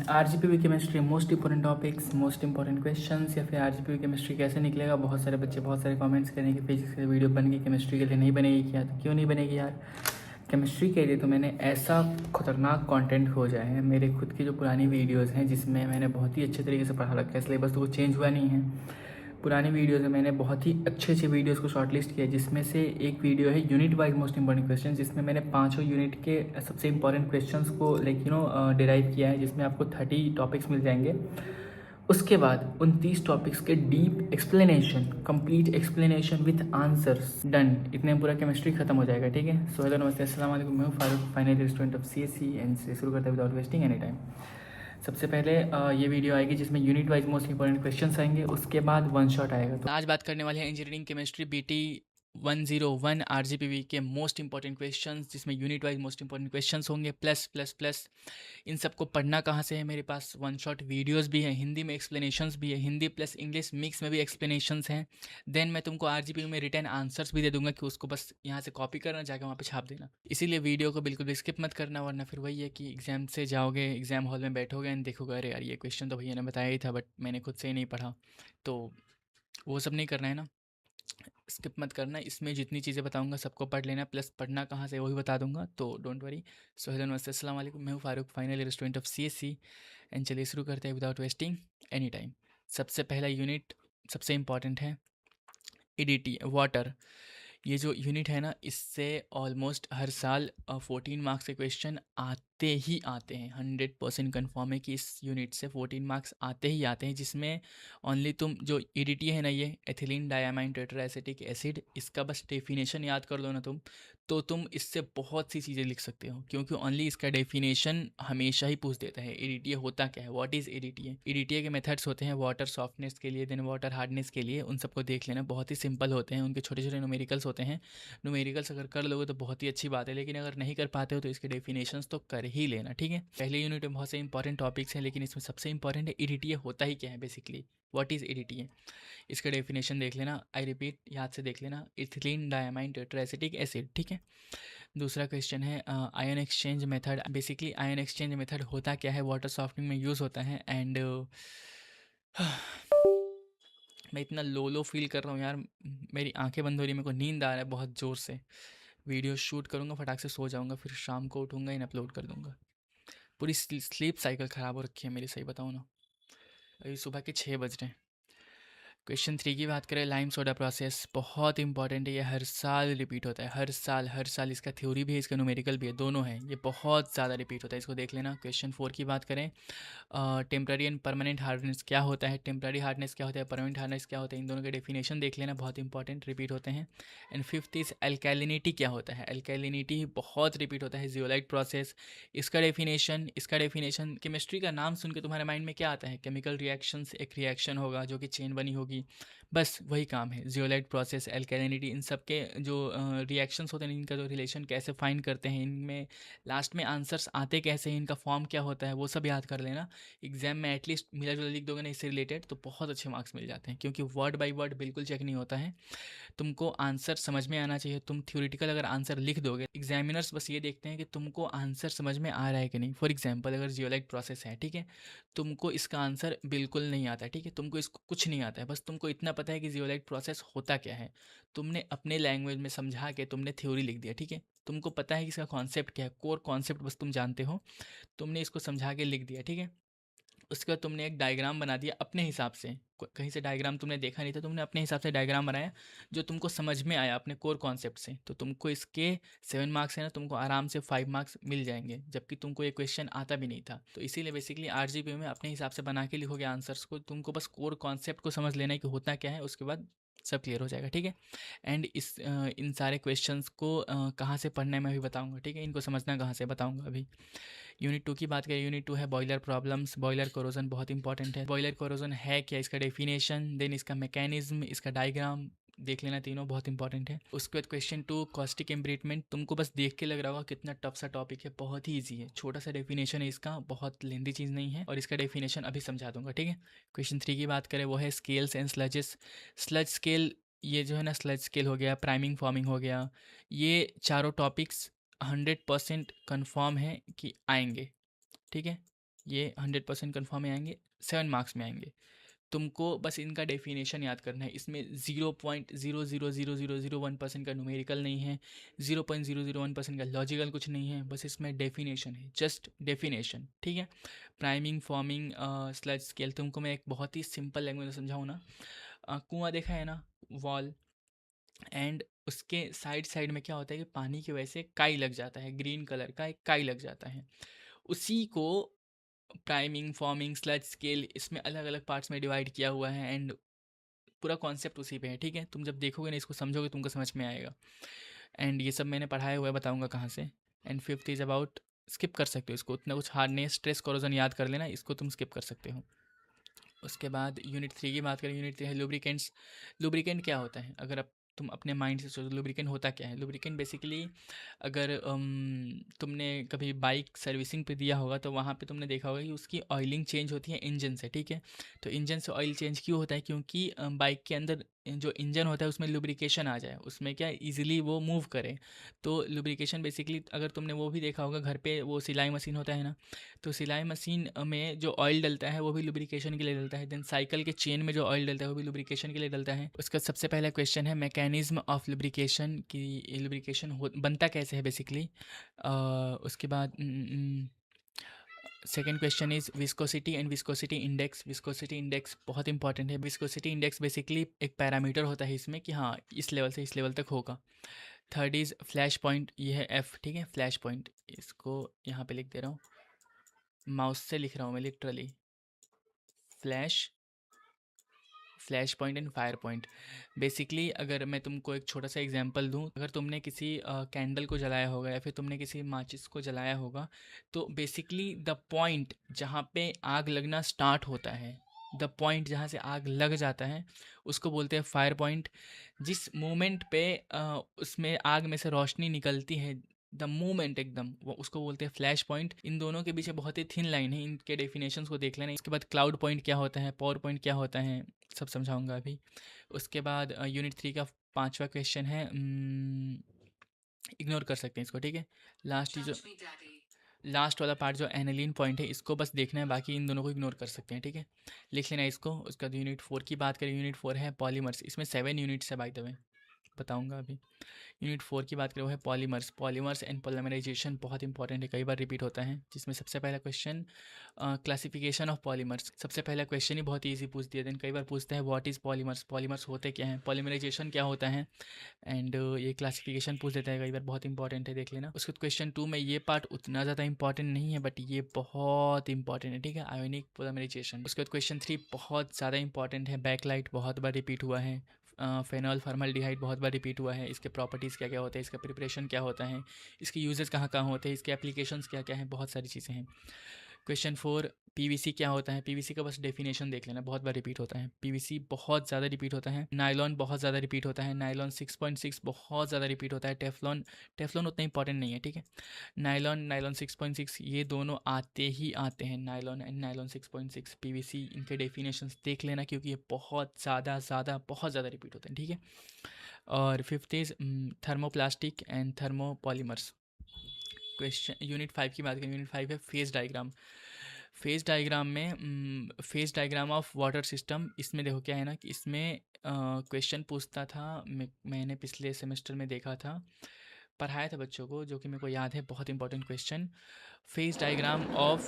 RGPV chemistry most important topics, most important questions, या फिर RGPV chemistry कैसे निकलेगा। बहुत सारे बच्चे बहुत सारे कमेंट्स करेंगे कि फिजिक्स के लिए वीडियो बन गई, केमिस्ट्री के लिए नहीं बनेगी क्या? तो क्यों नहीं बनेगी यार? केमिस्ट्री के लिए तो मैंने ऐसा खतरनाक कंटेंट खोजा है, मेरे खुद की जो पुरानी वीडियोज़ हैं जिसमें मैंने बहुत ही अच्छे तरीके से पढ़ा रखा है। सिलेबस तो कुछ चेंज हुआ नहीं है। पुरानी वीडियोज़ में मैंने बहुत ही अच्छे अच्छे वीडियोज़ को शॉर्टलिस्ट किया, जिसमें से एक वीडियो है unit wise most important question, जिसमें मैंने पाँचों यूनिट के सबसे इंपॉर्टेंट क्वेश्चंस को डिराइव किया है, जिसमें आपको 30 टॉपिक्स मिल जाएंगे। उसके बाद 29 टॉपिक्स के deep explanation, complete explanation with answers, done. इतने में पूरा केमिस्ट्री खत्म हो जाएगा। ठीक है। सो हेलो, नमस्ते, अस्सलाम वालेकुम। मैं हूँ Farooq, final student of CSE and से शुरू करते हैं विदाउट वेस्टिंग एनी टाइम। सबसे पहले ये वीडियो आएगी जिसमें unit wise most important questions आएंगे, उसके बाद वन शॉट आएगा। तो आज बात करने वाले हैं इंजीनियरिंग केमिस्ट्री BT 101 RGPV के मोस्ट इंपॉर्टेंट क्वेश्चंस, जिसमें unit wise most important questions होंगे, प्लस प्लस प्लस इन सबको पढ़ना कहाँ से है। मेरे पास वन शॉट वीडियोस भी हैं, हिंदी में एक्सप्लेनेशंस भी है, हिंदी प्लस इंग्लिश मिक्स में भी एक्सप्लेनेशंस हैं। देन मैं तुमको RGPV में रिटर्न आंसर्स भी दे दूंगा कि उसको बस यहाँ से कॉपी करना, जाकर वहाँ पे छाप देना। इसीलिए वीडियो को बिल्कुल भी स्किप मत करना, वरना फिर वही है कि एग्जाम से जाओगे, एग्जाम हॉल में बैठोगे एंड देखोगे अरे यार ये क्वेश्चन तो भैया ने बताया ही था बट मैंने खुद से ही नहीं पढ़ा। तो वो सब नहीं करना है ना, स्किप मत करना। इसमें जितनी चीज़ें बताऊंगा सबको पढ़ लेना, प्लस पढ़ना कहाँ से वो भी बता दूंगा, तो डोंट वरी। सो हेलो, नमस्ते, अस्सलाम वालेकुम। मैं हूँ Farooq, final year student of CSE and चलिए शुरू करते हैं विदाउट वेस्टिंग एनी टाइम। सबसे पहला यूनिट सबसे इम्पॉर्टेंट है, EDT वाटर। ये जो यूनिट है ना, इससे ऑलमोस्ट हर साल 14 मार्क्स के क्वेश्चन आते ही आते हैं। 100% कन्फर्म है कि इस यूनिट से 14 मार्क्स आते ही आते हैं, जिसमें ओनली तुम जो EDT है ना, ये एथिलीन डायमाइन टेट्राएसिटिक एसिड, इसका बस डेफिनेशन याद कर लो ना तुम, तो तुम इससे बहुत सी चीज़ें लिख सकते हो, क्योंकि ओनली इसका डेफिनेशन हमेशा ही पूछ देता है। EDTA होता क्या है, व्हाट इज़ EDTA। EDTA के मेथड्स होते हैं वाटर सॉफ्टनेस के लिए, देन वाटर हार्डनेस के लिए, उन सबको देख लेना, बहुत ही सिंपल होते हैं, उनके छोटे छोटे न्यूमेरिकल्स होते हैं। न्यूमेरिकल्स अगर कर लोगे तो बहुत ही अच्छी बात है, लेकिन अगर नहीं कर पाते हो तो इसके डेफिनेशंस तो कर ही लेना। ठीक है। पहले यूनिट में बहुत से इंपॉर्टेंट टॉपिक्स हैं, लेकिन इसमें सबसे इंपॉर्टेंट है EDTA होता ही क्या है बेसिकली, व्हाट इज़ EDTA। इसका डेफिनेशन देख लेना, आई रिपीट याद से देख लेना, इथिलीन डायमाइन टेट्राएसिटिक एसिड। ठीक है। दूसरा क्वेश्चन है ion exchange method. Basically ion exchange method होता क्या है, वाटर सॉफ्टनिंग में यूज़ होता है। एंड मैं इतना लो लो फील कर रहा हूँ यार, मेरी आंखें बंद हो रही है, मेरे को नींद आ रहा है बहुत ज़ोर से। वीडियो शूट करूँगा, फटाक से सो जाऊँगा, फिर शाम को उठूँगा, इन अपलोड कर दूँगा। पूरी स्लीप साइकिल ख़राब हो रखी है मेरी, सही बताऊँ ना। अभी सुबह के 6 बज रहे हैं। क्वेश्चन 3 की बात करें, लाइम सोडा प्रोसेस बहुत इंपॉर्टेंट है, ये हर साल रिपीट होता है, हर साल इसका थ्योरी भी है, इसका न्यूमेरिकल भी है, दोनों है, ये बहुत ज़्यादा रिपीट होता है, इसको देख लेना। क्वेश्चन 4 की बात करें, टेम्पररी एंड परमानेंट हार्डनेस क्या होता है, टेम्पररी हार्डनेस क्या होता है, परमानेंट हार्डनेस क्या होता है, इन दोनों के डेफिनेशन देख लेना, बहुत इंपॉर्टेंट रिपीट होते हैं। एंड फिफ्थ इज एल्कैलिनिटी क्या होता है, एल्कैलिनिटी बहुत रिपीट होता है, जियोलाइट प्रोसेस। इसका डेफिनेशन केमिस्ट्री का नाम सुन के तुम्हारे माइंड में क्या आता है, केमिकल रिएक्शन से एक रिएक्शन होगा जो कि चेन बनी होगी, बस वही काम है। जियोलाइट प्रोसेस, एल्कैलिनिटी, इन सब के जो रिएक्शंस होते हैं, इनका जो रिलेशन कैसे फाइंड करते हैं, इनमें लास्ट में आंसर्स आते कैसे हैं, इनका फॉर्म क्या होता है, वो सब याद कर लेना। एग्जाम में एटलीस्ट मिला जुला लिख दोगे ना इससे रिलेटेड, तो बहुत अच्छे मार्क्स मिल जाते हैं, क्योंकि वर्ड बाय वर्ड बिल्कुल चेक नहीं होता है, तुमको आंसर समझ में आना चाहिए। तुम थ्योरेटिकल अगर आंसर लिख दोगे, एग्जामिनर्स बस ये देखते हैं कि तुमको आंसर समझ में आ रहा है कि नहीं। फॉर एग्जांपल अगर जियोलाइट प्रोसेस है, ठीक है, तुमको इसका आंसर बिल्कुल नहीं आता है, ठीक है, तुमको इसको कुछ नहीं आता है, बस तुमको इतना पता है कि जियोलाइट प्रोसेस होता क्या है, तुमने अपने लैंग्वेज में समझा के तुमने थ्योरी लिख दिया, ठीक है, तुमको पता है कि इसका कॉन्सेप्ट क्या है, कोर कॉन्सेप्ट बस तुम जानते हो, तुमने इसको समझा के लिख दिया, ठीक है। उसके बाद तुमने एक डायग्राम बना दिया अपने हिसाब से, कहीं से डायग्राम तुमने देखा नहीं था, तुमने अपने हिसाब से डायग्राम बनाया जो तुमको समझ में आया अपने कोर कॉन्सेप्ट से, तो तुमको इसके 7 मार्क्स है ना, तुमको आराम से 5 मार्क्स मिल जाएंगे, जबकि तुमको ये क्वेश्चन आता भी नहीं था। तो इसीलिए बेसिकली RGP में अपने हिसाब से बना के लिखोगे आंसर्स को, तुमको बस कोर कॉन्सेप्ट को समझ लेना है कि होता क्या है, उसके बाद सब क्लियर हो जाएगा, ठीक है। एंड इन सारे क्वेश्चंस को कहाँ से पढ़ना है मैं भी बताऊंगा, ठीक है, इनको समझना कहाँ से बताऊंगा अभी। यूनिट 2 की बात करें, यूनिट 2 है बॉयलर प्रॉब्लम्स। बॉयलर कोरोजन बहुत इंपॉर्टेंट है। बॉयलर कोरोजन है क्या, इसका डेफिनेशन, देन इसका मैकेनिज्म, इसका डायग्राम देख लेना, तीनों बहुत इंपॉर्टेंट है। उसके बाद क्वेश्चन 2 कॉस्टिक एम्ब्रीटमेंट, तुमको बस देख के लग रहा होगा कितना टफ सा टॉपिक है, बहुत ही ईजी है, छोटा सा डेफिनेशन है इसका, बहुत लेंदी चीज़ नहीं है, और इसका डेफिनेशन अभी समझा दूंगा, ठीक है। क्वेश्चन 3 की बात करें, वो है स्केल्स एंड स्लजेस। स्लज स्केल, ये जो है ना, स्लज स्केल हो गया, प्राइमिंग फॉर्मिंग हो गया, ये चारों टॉपिक्स 100% कन्फर्म है कि आएंगे, ठीक है, ये 100% कन्फर्म में आएंगे, 7 मार्क्स में आएंगे। तुमको बस इनका डेफिनेशन याद करना है। इसमें 0.0000001% का न्यूमेरिकल नहीं है, 0.001% का लॉजिकल कुछ नहीं है, बस इसमें डेफिनेशन है, जस्ट डेफिनेशन, ठीक है। Priming, forming, sludge scale. तुमको मैं एक बहुत ही सिंपल लैंग्वेज में समझाऊँ ना, कुआं देखा है ना, वॉल, एंड उसके साइड साइड में क्या होता है कि पानी की वजह से काई लग जाता है, ग्रीन कलर का एक काई लग जाता है। उसी को प्राइमिंग, फॉर्मिंग, स्लज स्केल, इसमें अलग अलग पार्ट्स में डिवाइड किया हुआ है, एंड पूरा कॉन्सेप्ट उसी पे है, ठीक है। तुम जब देखोगे ना, इसको समझोगे, तुमको समझ में आएगा। एंड ये सब मैंने पढ़ाया हुआ है, बताऊंगा कहाँ से। And fifth is about, skip कर सकते हो इसको, उतना कुछ हार्ड नहीं है, स्ट्रेस कोरोजन याद कर लेना, इसको तुम स्किप कर सकते हो। उसके बाद यूनिट 3 की बात करें, यूनिट 3 है लुब्रिकेंट्स। लुब्रिकेंट क्या होता है, अगर अब तुम अपने माइंड से सोचो लुब्रिकेंट होता क्या है। लुब्रिकेंट बेसिकली, अगर तुमने कभी बाइक सर्विसिंग पे दिया होगा तो वहाँ पे तुमने देखा होगा कि उसकी ऑयलिंग चेंज होती है इंजन से, ठीक है। तो इंजन से ऑयल चेंज क्यों होता है, क्योंकि बाइक के अंदर जो इंजन होता है उसमें लुब्रिकेशन आ जाए, उसमें क्या ईजिली वो मूव करे। तो लुब्रिकेशन बेसिकली, अगर तुमने वो भी देखा होगा घर पे, वो सिलाई मशीन होता है ना, तो सिलाई मशीन में जो ऑयल डलता है वो भी लुब्रिकेशन के लिए डलता है। देन साइकिल के चेन में जो ऑयल डलता है वो भी लुब्रिकेशन के लिए डलता है। उसका सबसे पहला क्वेश्चन है मैकेनिज्म ऑफ लुब्रिकेशन, कि लुब्रिकेशन बनता कैसे है बेसिकली। उसके बाद second question is viscosity and viscosity index. Viscosity index बहुत इंपॉर्टेंट है। विस्कोसिटी इंडेक्स बेसिकली एक पैरामीटर होता है इसमें, कि हाँ इस लेवल से इस लेवल तक होगा। थर्ड इज फ्लैश पॉइंट, ये है एफ, ठीक है। फ्लैश पॉइंट, इसको यहाँ पे लिख दे रहा हूँ, माउस से लिख रहा हूँ मैं literally. Flash flash point and fire point. Basically अगर मैं तुमको एक छोटा सा एग्जांपल दूं, अगर तुमने किसी कैंडल को जलाया होगा या फिर तुमने किसी माचिस को जलाया होगा, तो बेसिकली द पॉइंट जहाँ पे आग लगना स्टार्ट होता है, द पॉइंट जहाँ से आग लग जाता है, उसको बोलते हैं फायर पॉइंट। जिस मोमेंट पे उसमें आग में से रोशनी निकलती है, द मूवमेंट एकदम, वो उसको बोलते हैं फ्लैश पॉइंट। इन दोनों के पीछे बहुत ही थिन लाइन है, इनके डेफिनेशंस को देख लेना। इसके बाद क्लाउड पॉइंट क्या होता है, पावर पॉइंट क्या होता है, सब समझाऊंगा अभी। उसके बाद यूनिट 3 का 5वां क्वेश्चन है, इग्नोर कर सकते हैं इसको, ठीक है। लास्ट जो लास्ट वाला पार्ट जो एनालिन पॉइंट है, इसको बस देखना है, बाकी इन दोनों को इग्नोर कर सकते हैं, ठीक है। लिख लेना इसको। उसके बाद यूनिट 4 की बात करें, यूनिट 4 है पॉलीमर्स। इसमें 7 यूनिट्स है बाय द वे, बताऊंगा अभी। यूनिट 4 की बात करें वो है पॉलीमर्स। पॉलीमर्स एंड पॉलीमराइजेशन बहुत इंपॉर्टेंट है, कई बार रिपीट होता है। जिसमें सबसे पहला क्वेश्चन क्लासिफिकेशन ऑफ पॉलीमर्स, सबसे पहला क्वेश्चन ही बहुत ईजी पूछ दिया। देन कई बार पूछता है व्हाट इज़ पॉलीमर्स, पॉलीमर्स होते क्या हैं, पॉलीमराइजेशन क्या होता है, एंड ये क्लासिफिकेशन पूछ देता है कई बार, बहुत इंपॉर्टेंट है, देख लेना। उसके बाद क्वेश्चन 2 में ये पार्ट उतना ज़्यादा इंपॉर्टेंट नहीं है, बट ये बहुत इंपॉर्टेंट है, ठीक है, आयोनिक पॉलीमराइजेशन। उसके बाद क्वेश्चन 3 बहुत ज़्यादा इंपॉर्टेंट है, बैकलाइट बहुत बार रिपीट हुआ है, फेनॉल फॉर्मल्डिहाइड बहुत बार रिपीट हुआ है, इसके प्रॉपर्टीज़ क्या क्या होते हैं, इसका प्रिपरेशन क्या होता है, इसके यूजेस कहाँ कहाँ होते हैं, इसके एप्लीकेशंस क्या क्या हैं, बहुत सारी चीज़ें हैं। क्वेश्चन 4 पीवीसी क्या होता है। पीवीसी का बस डेफिनेशन देख लेना, बहुत बार रिपीट होता है। पीवीसी बहुत ज़्यादा रिपीट होता है। नायलॉन बहुत ज़्यादा रिपीट होता है। नायलॉन 6.6 बहुत ज़्यादा रिपीट होता है। टेफ्लॉन, टेफ्लॉन उतना इंपॉर्टेंट नहीं है, ठीक है। नायलॉन, नायलॉन 6.6 ये दोनों आते ही आते हैं, नायलॉन एंड नायलॉन 6.6। पीवीसी, इनके डेफिनेशंस देख लेना, क्योंकि ये बहुत बहुत ज़्यादा रिपीट होते हैं, ठीक है। और fifth is thermoplastic and thermopolymers. Question unit 5 की बात करें, यूनिट 5 है फेज डायग्राम। फेज डायग्राम में phase diagram of water system, इसमें देखो क्या है ना, कि इसमें क्वेश्चन पूछता था, मैंने पिछले सेमेस्टर में देखा था, पढ़ाया था बच्चों को, जो कि मेरे को याद है, बहुत important question. Phase diagram of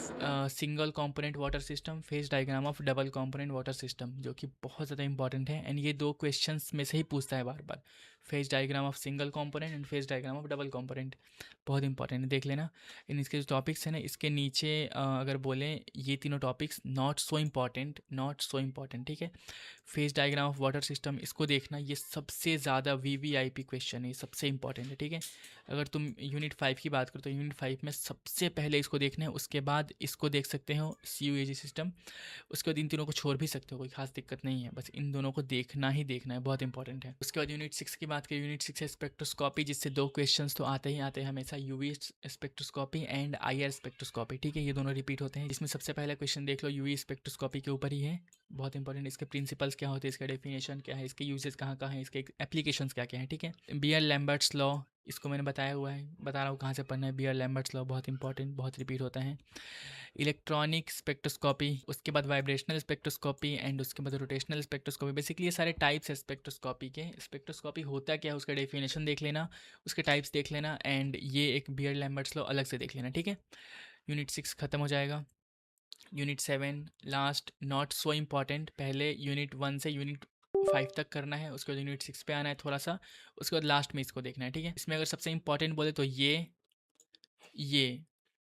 single component water system, phase diagram of double component water system, जो कि बहुत ज़्यादा इंपॉर्टेंट है, एंड ये दो क्वेश्चंस में से ही पूछता है बार बार। Phase diagram of single component and phase diagram of double component, बहुत इंपॉर्टेंट है, देख लेना। इन इसके जो टॉपिक्स हैं ना, इसके नीचे अगर बोलें, ये तीनों topics not so important, not so important, ठीक है। Phase diagram of water system, इसको देखना, ये सबसे ज़्यादा वीवीआईपी क्वेश्चन है, ये सबसे इंपॉर्टेंट है, ठीक है। अगर तुम यूनिट 5 की बात करो तो यूनिट 5 में सबसे पहले इसको देखना है, उसके बाद इसको देख सकते हो CUAG सिस्टम, उसके बाद इन तीनों को छोड़ भी सकते हो, कोई खास दिक्कत नहीं है, बस इन दोनों को देखना ही देखना है, बहुत इंपॉर्टेंट है। उसके बाद यूनिट 6 की बात करें, यूनिट 6 है स्पेक्ट्रोस्कोपी, जिससे दो क्वेश्चंस तो आते ही आते हैं हमेशा, UV spectroscopy and IR spectroscopy, ठीक है, ये दोनों रिपीट होते हैं। इसमें सबसे पहला क्वेश्चन देख लो, UV स्पेक्ट्रोस्कोपी के ऊपर ही है, बहुत इंपॉर्टेंट। इसके प्रिंसिपल्स क्या होते हैं, इसका डेफिनेशन क्या है, इसके यूजेस कहाँ कहाँ हैं, इसके एप्लीकेशंस क्या क्या हैं, ठीक है। बियर लैम्बर्ट्स लॉ, इसको मैंने बताया हुआ है, बता रहा हूँ कहाँ से पढ़ना है। बियर लैम्बर्ट्स लॉ बहुत इंपॉर्टेंट, बहुत रिपीट होता है। इलेक्ट्रॉनिक स्पेक्ट्रोस्कोपी, उसके बाद वाइब्रेशनल स्पेक्ट्रोस्कोपी एंड उसके बाद रोटेशनल स्पेक्ट्रोस्कोपी। बेसिकली ये सारे टाइप्स है स्पेक्ट्रोस्कोपी के। स्पेक्ट्रोस्कोपी होता क्या है, उसका डेफिनेशन देख लेना, उसके टाइप्स देख लेना, एंड ये एक बियर लैम्बर्ट्स लॉ अलग से देख लेना, ठीक है। यूनिट 6 खत्म हो जाएगा। Unit 7 last, not so important. पहले यूनिट 1 से यूनिट 5 तक करना है, उसके बाद यूनिट 6 पे आना है थोड़ा सा, उसके बाद लास्ट में इसको देखना है, ठीक है। इसमें अगर सबसे इंपॉर्टेंट बोले तो ये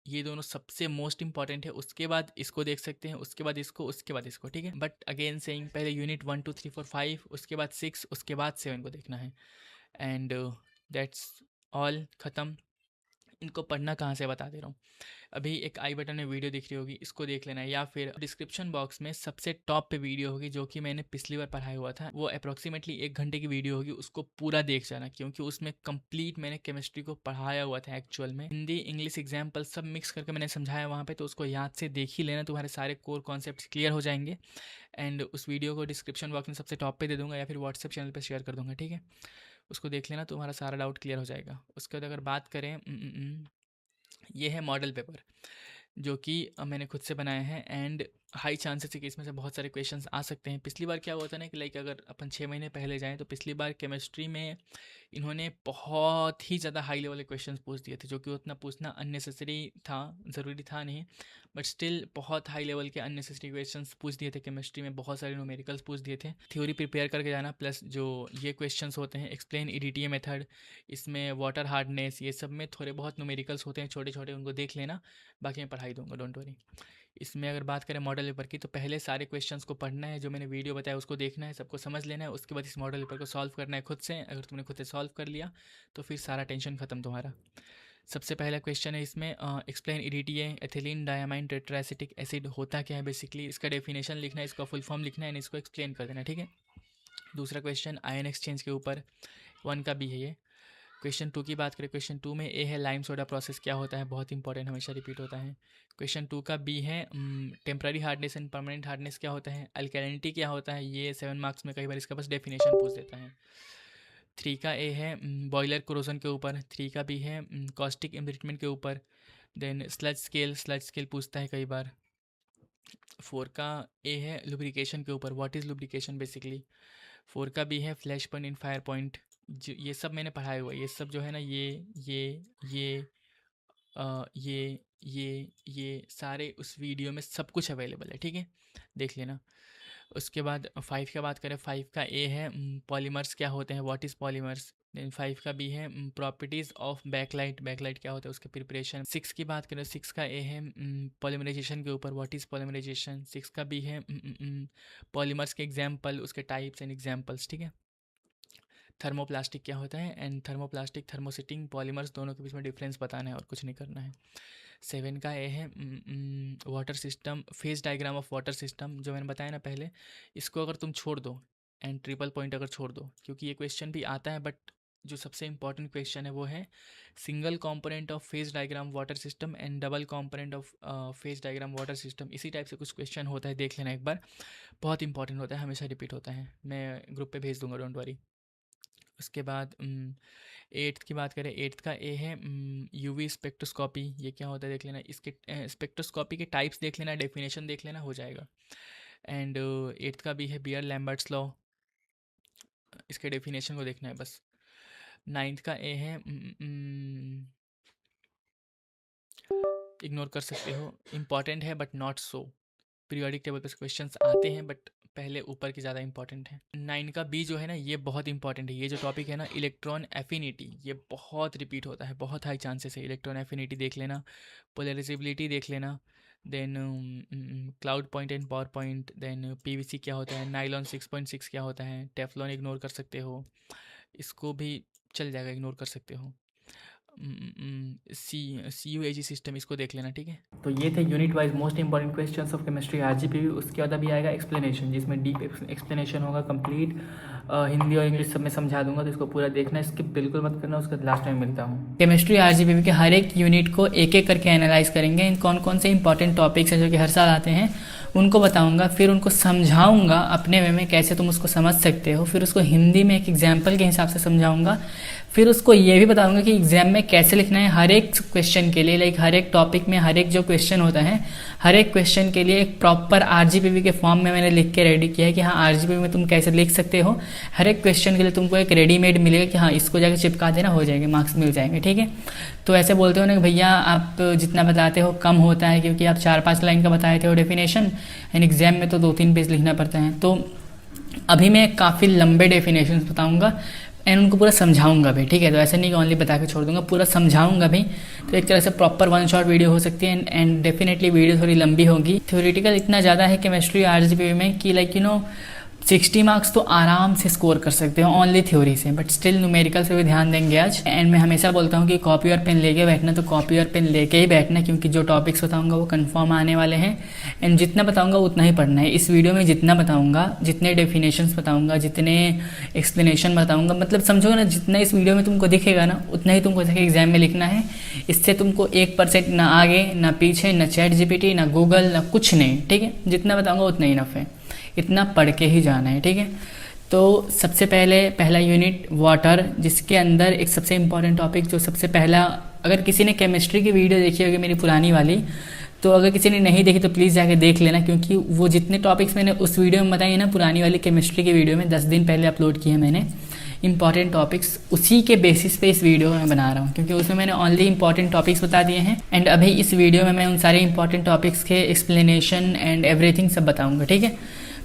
ये दोनों सबसे मोस्ट इंपॉर्टेंट है। उसके बाद इसको देख सकते हैं, उसके बाद इसको, उसके बाद इसको, ठीक है। बट अगेन सेइंग, पहले यूनिट 1 2 3 4 5, उसके बाद 6, उसके बाद 7 को देखना है। एंड दैट्स ऑल, ख़त्म। इनको पढ़ना कहाँ से बता दे रहा हूँ। अभी एक आई बटन में वीडियो दिख रही होगी, इसको देख लेना है, या फिर डिस्क्रिप्शन बॉक्स में सबसे टॉप पे वीडियो होगी जो कि मैंने पिछली बार पढ़ाया हुआ था। वो अप्रॉक्सीमेटली 1 घंटे की वीडियो होगी, उसको पूरा देख जाना, क्योंकि उसमें कंप्लीट मैंने केमिस्ट्री को पढ़ाया हुआ था एक्चुअल में। हिंदी इंग्लिश एग्जाम्पल सब मिक्स करके मैंने समझाया वहाँ पर, तो उसको याद से देख ही लेना, तुम्हारे सारे कोर कॉन्सेप्ट क्लियर हो जाएंगे। एंड उस वीडियो को डिस्क्रिप्शन बॉक्स में सबसे टॉप पे दे दूंगा, या फिर व्हाट्सएप चैनल पर शेयर कर दूंगा, ठीक है। उसको देख लेना, तुम्हारा सारा डाउट क्लियर हो जाएगा। उसके बाद अगर बात करें, ये है मॉडल पेपर, जो कि मैंने खुद से बनाया है, एंड हाई चांसेस है कि इसमें से बहुत सारे क्वेश्चंस आ सकते हैं। पिछली बार क्या हुआ था ना कि लाइक अगर अपन 6 महीने पहले जाएं तो पिछली बार केमिस्ट्री में इन्होंने बहुत ही ज़्यादा हाई लेवल के क्वेश्चंस पूछ दिए थे, जो कि उतना पूछना अननेसेसरी था, ज़रूरी था नहीं, बट स्टिल बहुत हाई लेवल के अननेसेसरी क्वेश्चंस पूछ दिए थे। केमिस्ट्री में बहुत सारे न्यूमेरिकल्स पूछ दिए थे। थ्योरी प्रिपेयर करके जाना, प्लस जो ये क्वेश्चंस होते हैं एक्सप्लेन ईडीटीए मेथड, इसमें वाटर हार्डनेस, ये सब में थोड़े बहुत न्यूमेरिकल्स होते हैं छोटे छोटे, उनको देख लेना, बाकी मैं पढ़ाई दूंगा, डोंट वरी। इसमें अगर बात करें मॉडल पेपर की, तो पहले सारे क्वेश्चंस को पढ़ना है, जो मैंने वीडियो बताया उसको देखना है, सबको समझ लेना है, उसके बाद इस मॉडल पेपर को सॉल्व करना है खुद से। अगर तुमने खुद से सॉल्व कर लिया तो फिर सारा टेंशन खत्म तुम्हारा। सबसे पहला क्वेश्चन है इसमें, explain EDTA, ethylene diamine tetraacetic acid होता क्या है बेसिकली, इसका डेफिनेशन लिखना है, इसका फुल फॉर्म लिखना है, इसको एक्सप्लेन कर देना, ठीक है। दूसरा क्वेश्चन आयन एक्सचेंज के ऊपर, 1 का भी है ये। क्वेश्चन 2 की बात करें, क्वेश्चन 2 में ए है लाइम सोडा प्रोसेस क्या होता है, बहुत इंपॉर्टेंट, हमेशा रिपीट होता है। क्वेश्चन 2 का बी है temporary hardness and permanent hardness क्या होता है, अल्कैलिनिटी क्या होता है, ये 7 मार्क्स में कई बार इसका बस डेफिनेशन पूछ देता है। 3 का ए है बॉयलर कोरोजन के ऊपर। 3 का बी है कॉस्टिक एम्ब्रिटमेंट के ऊपर। देन स्लज स्केल पूछता है कई बार। 4 का ए है लुब्रिकेशन के ऊपर, व्हाट इज़ लुब्रिकेशन बेसिकली। 4 का बी है flash point in fire point, ये सब मैंने पढ़ाया हुआ है, ये सब जो है ना, ये अ, ये सारे उस वीडियो में सब कुछ अवेलेबल है, ठीक है, देख लेना। उसके बाद 5 का बात करें, 5 का ए है पॉलीमर्स क्या होते हैं, व्हाट इज़ पॉलीमर्स। देन 5 का बी है प्रॉपर्टीज़ ऑफ बैकलाइट, बैकलाइट क्या होता है उसके प्रिपरेशन। 6 की बात करें, 6 का ए है पॉलीमराइजेशन के ऊपर, व्हाट इज़ पॉलीमराइजेशन। 6 का बी है पॉलीमर्स के एग्जाम्पल, उसके टाइप्स एंड एग्जाम्पल्स, ठीक है। थर्मोप्लास्टिक क्या होता है, एंड थर्मोप्लास्टिक थर्मोसिटिंग पॉलीमर्स, दोनों के बीच में डिफरेंस बताना है और कुछ नहीं करना है। 7 का ए है water system, phase diagram of water system, जो मैंने बताया ना पहले, इसको अगर तुम छोड़ दो एंड ट्रिपल पॉइंट अगर छोड़ दो, क्योंकि ये क्वेश्चन भी आता है, बट जो सबसे इंपॉर्टेंट क्वेश्चन है वो है single component of phase diagram water system and double component of phase diagram water system. इसी टाइप से कुछ क्वेश्चन होता है, देख लेना एक बार, बहुत इंपॉर्टेंट होता है, हमेशा रिपीट होता है, मैं ग्रुप पे भेज दूंगा, डोंट वरी। उसके बाद 8th की बात करें, 8th का ए है यूवी स्पेक्ट्रोस्कोपी, ये क्या होता है देख लेना, इसके स्पेक्ट्रोस्कोपी के टाइप्स देख लेना, डेफिनेशन देख लेना, हो जाएगा। एंड 8th का भी है बियर लैम्बर्ट्स लॉ, इसके डेफिनेशन को देखना है बस। 9th का ए है इग्नोर कर सकते हो, इम्पॉर्टेंट है but not so, periodic table पे क्वेश्चंस आते हैं, बट पहले ऊपर की ज़्यादा इंपॉर्टेंट है। 9 का बी जो है ना, ये बहुत इंपॉर्टेंट है, ये जो टॉपिक है ना इलेक्ट्रॉन एफिनिटी, ये बहुत रिपीट होता है, बहुत हाई चांसेस है। इलेक्ट्रॉन एफिनिटी देख लेना, पोलराइजेबिलिटी देख लेना, then cloud point and power point, then PVC क्या होता है, नाइलॉन 6.6 क्या होता है, टेफ्लॉन इग्नोर कर सकते हो, इसको भी चल जाएगा, इग्नोर कर सकते हो। CUAG सिस्टम, इसको देख लेना, ठीक है। तो ये थे unit wise most important questions of chemistry RGP. उसके बाद अभी आएगा एक्सप्लेनेशन, जिसमें डीप एक्सप्लेनेशन होगा कंप्लीट हिंदी और इंग्लिश सब में समझा दूंगा, तो इसको पूरा देखना, स्किप बिल्कुल मत करना। उसके लास्ट में मिलता हूँ। केमिस्ट्री आरजीपीवी के हर एक यूनिट को एक एक करके एनालाइज करेंगे। इन कौन कौन से इंपॉर्टेंट टॉपिक्स हैं जो कि हर साल आते हैं उनको बताऊंगा, फिर उनको समझाऊंगा अपने वे में कैसे तुम उसको समझ सकते हो, फिर उसको हिंदी में एक एग्जाम्पल के हिसाब से समझाऊंगा, फिर उसको ये भी बताऊंगा कि एग्जाम में कैसे लिखना है हर एक क्वेश्चन के लिए। लाइक हर एक टॉपिक में हर एक जो क्वेश्चन होता है, हर एक क्वेश्चन के लिए एक प्रॉपर आरजीपीवी के फॉर्म में मैंने लिख के रेडी किया है कि हाँ आरजीपीवी में तुम कैसे लिख सकते हो। हर एक क्वेश्चन के लिए तुमको एक रेडीमेड मिलेगा कि हाँ इसको जाकर चिपका देना, हो जाएंगे, मार्क्स मिल जाएंगे, ठीक है। तो ऐसे बोलते हो ना कि भैया आप जितना बताते हो कम होता है, क्योंकि आप 4-5 लाइन का बताए थे वो डेफिनेशन, एंड एग्जाम में तो 2-3 पेज लिखना पड़ता है। तो अभी मैं काफ़ी लंबे डेफिनेशन बताऊंगा एंड उनको पूरा समझाऊंगा भी, ठीक है। तो ऐसे नहीं कि ओनली बता के छोड़ दूंगा, पूरा समझाऊंगा भी। तो एक तरह से प्रॉपर 1 शॉट वीडियो हो सकती है एंड डेफिनेटली वीडियो थोड़ी लंबी होगी। थ्योरेटिकल इतना ज़्यादा है केमिस्ट्री आरजीपीवी में कि लाइक 60 मार्क्स तो आराम से स्कोर कर सकते हो ओनली थ्योरी से, बट स्टिल न्यूमेरिकल से भी ध्यान देंगे आज। एंड मैं हमेशा बोलता हूँ कि कॉपी और पेन लेके बैठना, तो कॉपी और पेन लेके ही बैठना, क्योंकि जो टॉपिक्स बताऊँगा वो कंफर्म आने वाले हैं एंड जितना बताऊँगा उतना ही पढ़ना है। इस वीडियो में जितना बताऊँगा, जितने डेफिनेशंस बताऊँगा, जितने एक्सप्लेनेशन बताऊँगा, मतलब समझोगे ना, जितना इस वीडियो में तुमको दिखेगा ना उतना ही तुमको जाके एग्जाम में लिखना है। इससे तुमको 1% ना आगे ना पीछे, ना चैट जीपीटी ना गूगल ना कुछ नहीं, ठीक है। जितना बताऊँगा उतना ही इनफ है, इतना पढ़ के ही जाना है, ठीक है। तो सबसे पहले पहला यूनिट वाटर, जिसके अंदर एक सबसे इम्पॉर्टेंट टॉपिक जो सबसे पहला, अगर किसी ने केमिस्ट्री की वीडियो देखी होगी मेरी पुरानी वाली, तो अगर किसी ने नहीं देखी तो प्लीज़ जाके देख लेना, क्योंकि वो जितने टॉपिक्स मैंने उस वीडियो में बताई है ना, पुरानी वाली केमिस्ट्री की वीडियो में 10 दिन पहले अपलोड किए मैंने इंपॉर्टेंट टॉपिक्स, उसी के बेसिस पे इस वीडियो में बना रहा हूँ, क्योंकि उसमें मैंने ओनली इंपॉर्टेंट टॉपिक्स बता दिए हैं एंड अभी इस वीडियो में मैं उन सारे इंपॉर्टेंट टॉपिक्स के एक्सप्लेनेशन एंड एवरीथिंग सब बताऊँगा, ठीक है।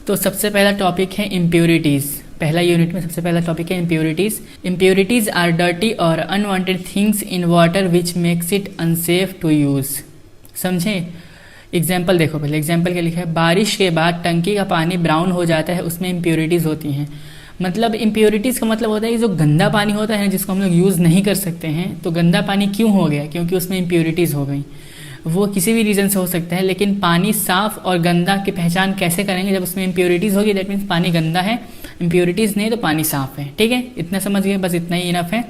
तो सबसे पहला टॉपिक है इम्प्योरिटीज़। पहला यूनिट में सबसे पहला टॉपिक है इम्प्योरिटीज़। इम्प्योरिटीज़ आर डर्टी और unwanted things in water which makes it unsafe to use. समझे? एग्जाम्पल देखो, पहले एग्जाम्पल क्या लिखा है, बारिश के बाद टंकी का पानी ब्राउन हो जाता है, उसमें इम्प्योरिटीज़ होती हैं। मतलब इम्प्योरिटीज़ का मतलब होता है कि जो गंदा पानी होता है जिसको हम लोग यूज़ नहीं कर सकते हैं, तो गंदा पानी क्यों हो गया? क्योंकि उसमें इम्प्योरिटीज़ हो गई। वो किसी भी रीज़न से हो सकता है, लेकिन पानी साफ़ और गंदा की पहचान कैसे करेंगे? जब उसमें इम्प्योरिटीज़ होगी, दैट मीन्स पानी गंदा है, इम्प्योरिटीज़ नहीं तो पानी साफ़ है, ठीक है। इतना समझ गए, बस इतना ही इनफ है।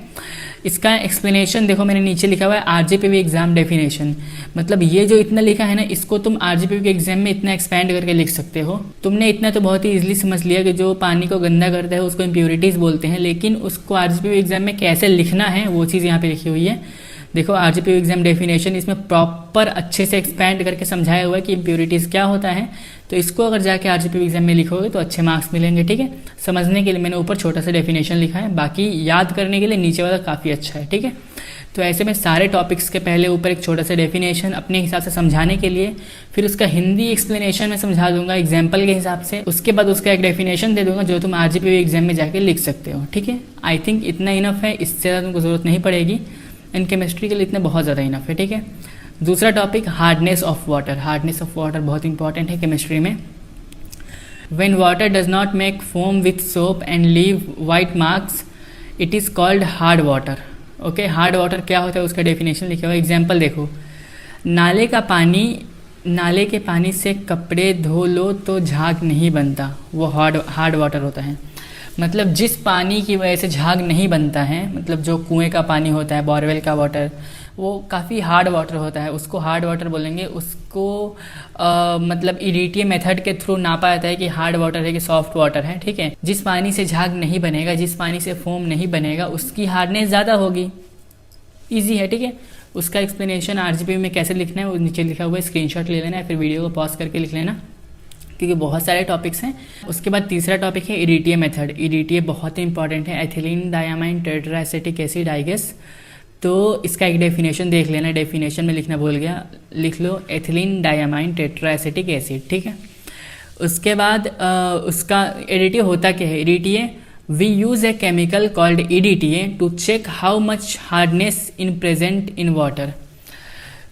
इसका एक्सप्लेनेशन देखो, मैंने नीचे लिखा हुआ है आरजीपीवी एग्जाम डेफिनेशन। मतलब ये जो इतना लिखा है ना, इसको तुम आरजीपीवी के एग्जाम में इतना एक्सपैंड करके लिख सकते हो। तुमने इतना तो बहुत ही इजीली समझ लिया कि जो पानी को गंदा करता है उसको इम्प्योरिटीज़ बोलते हैं, लेकिन उसको आरजीपीवी एग्जाम में कैसे लिखना है वो चीज़ यहाँ पे लिखी हुई है। देखो आरजीपीवी एग्जाम डेफिनेशन, इसमें प्रॉपर अच्छे से एक्सपैंड करके समझाया हुआ है कि इम्प्योरिटीज़ क्या होता है। तो इसको अगर जाके आरजीपीवी एग्जाम में लिखोगे तो अच्छे मार्क्स मिलेंगे, ठीक है। समझने के लिए मैंने ऊपर छोटा सा डेफिनेशन लिखा है, बाकी याद करने के लिए नीचे वाला काफ़ी अच्छा है, ठीक है। तो ऐसे में सारे टॉपिक्स के पहले ऊपर एक छोटा सा डेफिनेशन अपने हिसाब से समझाने के लिए, फिर उसका हिंदी एक्सप्लेनेशन में समझा दूंगा एग्जाम्पल के हिसाब से, उसके बाद उसका एक डेफिनेशन दे दूंगा जो तुम आरजीपीवी एग्जाम में जाके लिख सकते हो, ठीक है। आई थिंक इतना इनफ है, इससे ज़्यादा तुमको ज़रूरत नहीं पड़ेगी। एंड केमिस्ट्री के लिए इतना बहुत ज़्यादा इनफ है, ठीक है। दूसरा topic hardness of water. Hardness of water बहुत इंपॉर्टेंट है केमिस्ट्री में। When water does not make foam with soap and leave white marks, it is called hard water. Okay, hard water क्या होता है उसका डेफिनेशन लिखा हुआ है। एग्जाम्पल देखो, नाले के पानी से कपड़े धो लो तो झाग नहीं बनता, वो हार्ड वाटर होता है। मतलब जिस पानी की वजह से झाग नहीं बनता है, मतलब जो कुएं का पानी होता है, बोरवेल का वाटर, वो काफ़ी हार्ड वाटर होता है, उसको हार्ड वाटर बोलेंगे। उसको मतलब ईडीटीए मेथड के थ्रू नापा जाता है कि हार्ड वाटर है कि सॉफ्ट वाटर है, ठीक है। जिस पानी से झाग नहीं बनेगा, जिस पानी से फोम नहीं बनेगा, उसकी हार्डनेस ज़्यादा होगी। ईजी है, ठीक है। उसका एक्सप्लेनेशन आरजीपीवी में कैसे लिखना है वो नीचे लिखा हुआ है, स्क्रीनशॉट ले लेना है, फिर वीडियो को पॉज करके लिख लेना, क्योंकि बहुत सारे टॉपिक्स हैं। उसके बाद तीसरा टॉपिक है ईडीटीए मेथड। ईडीटीए बहुत ही इंपॉर्टेंट है, ethylene diamine tetraacetic acid, I guess. तो इसका एक डेफिनेशन देख लेना, डेफिनेशन में लिखना भूल गया, लिख लो एथिलीन डायमाइन टेट्राएसिटिक एसिड, ठीक है। उसके बाद उसका ईडीटीए होता क्या है? EDTA, we use a chemical called EDTA to check how much hardness in present in water.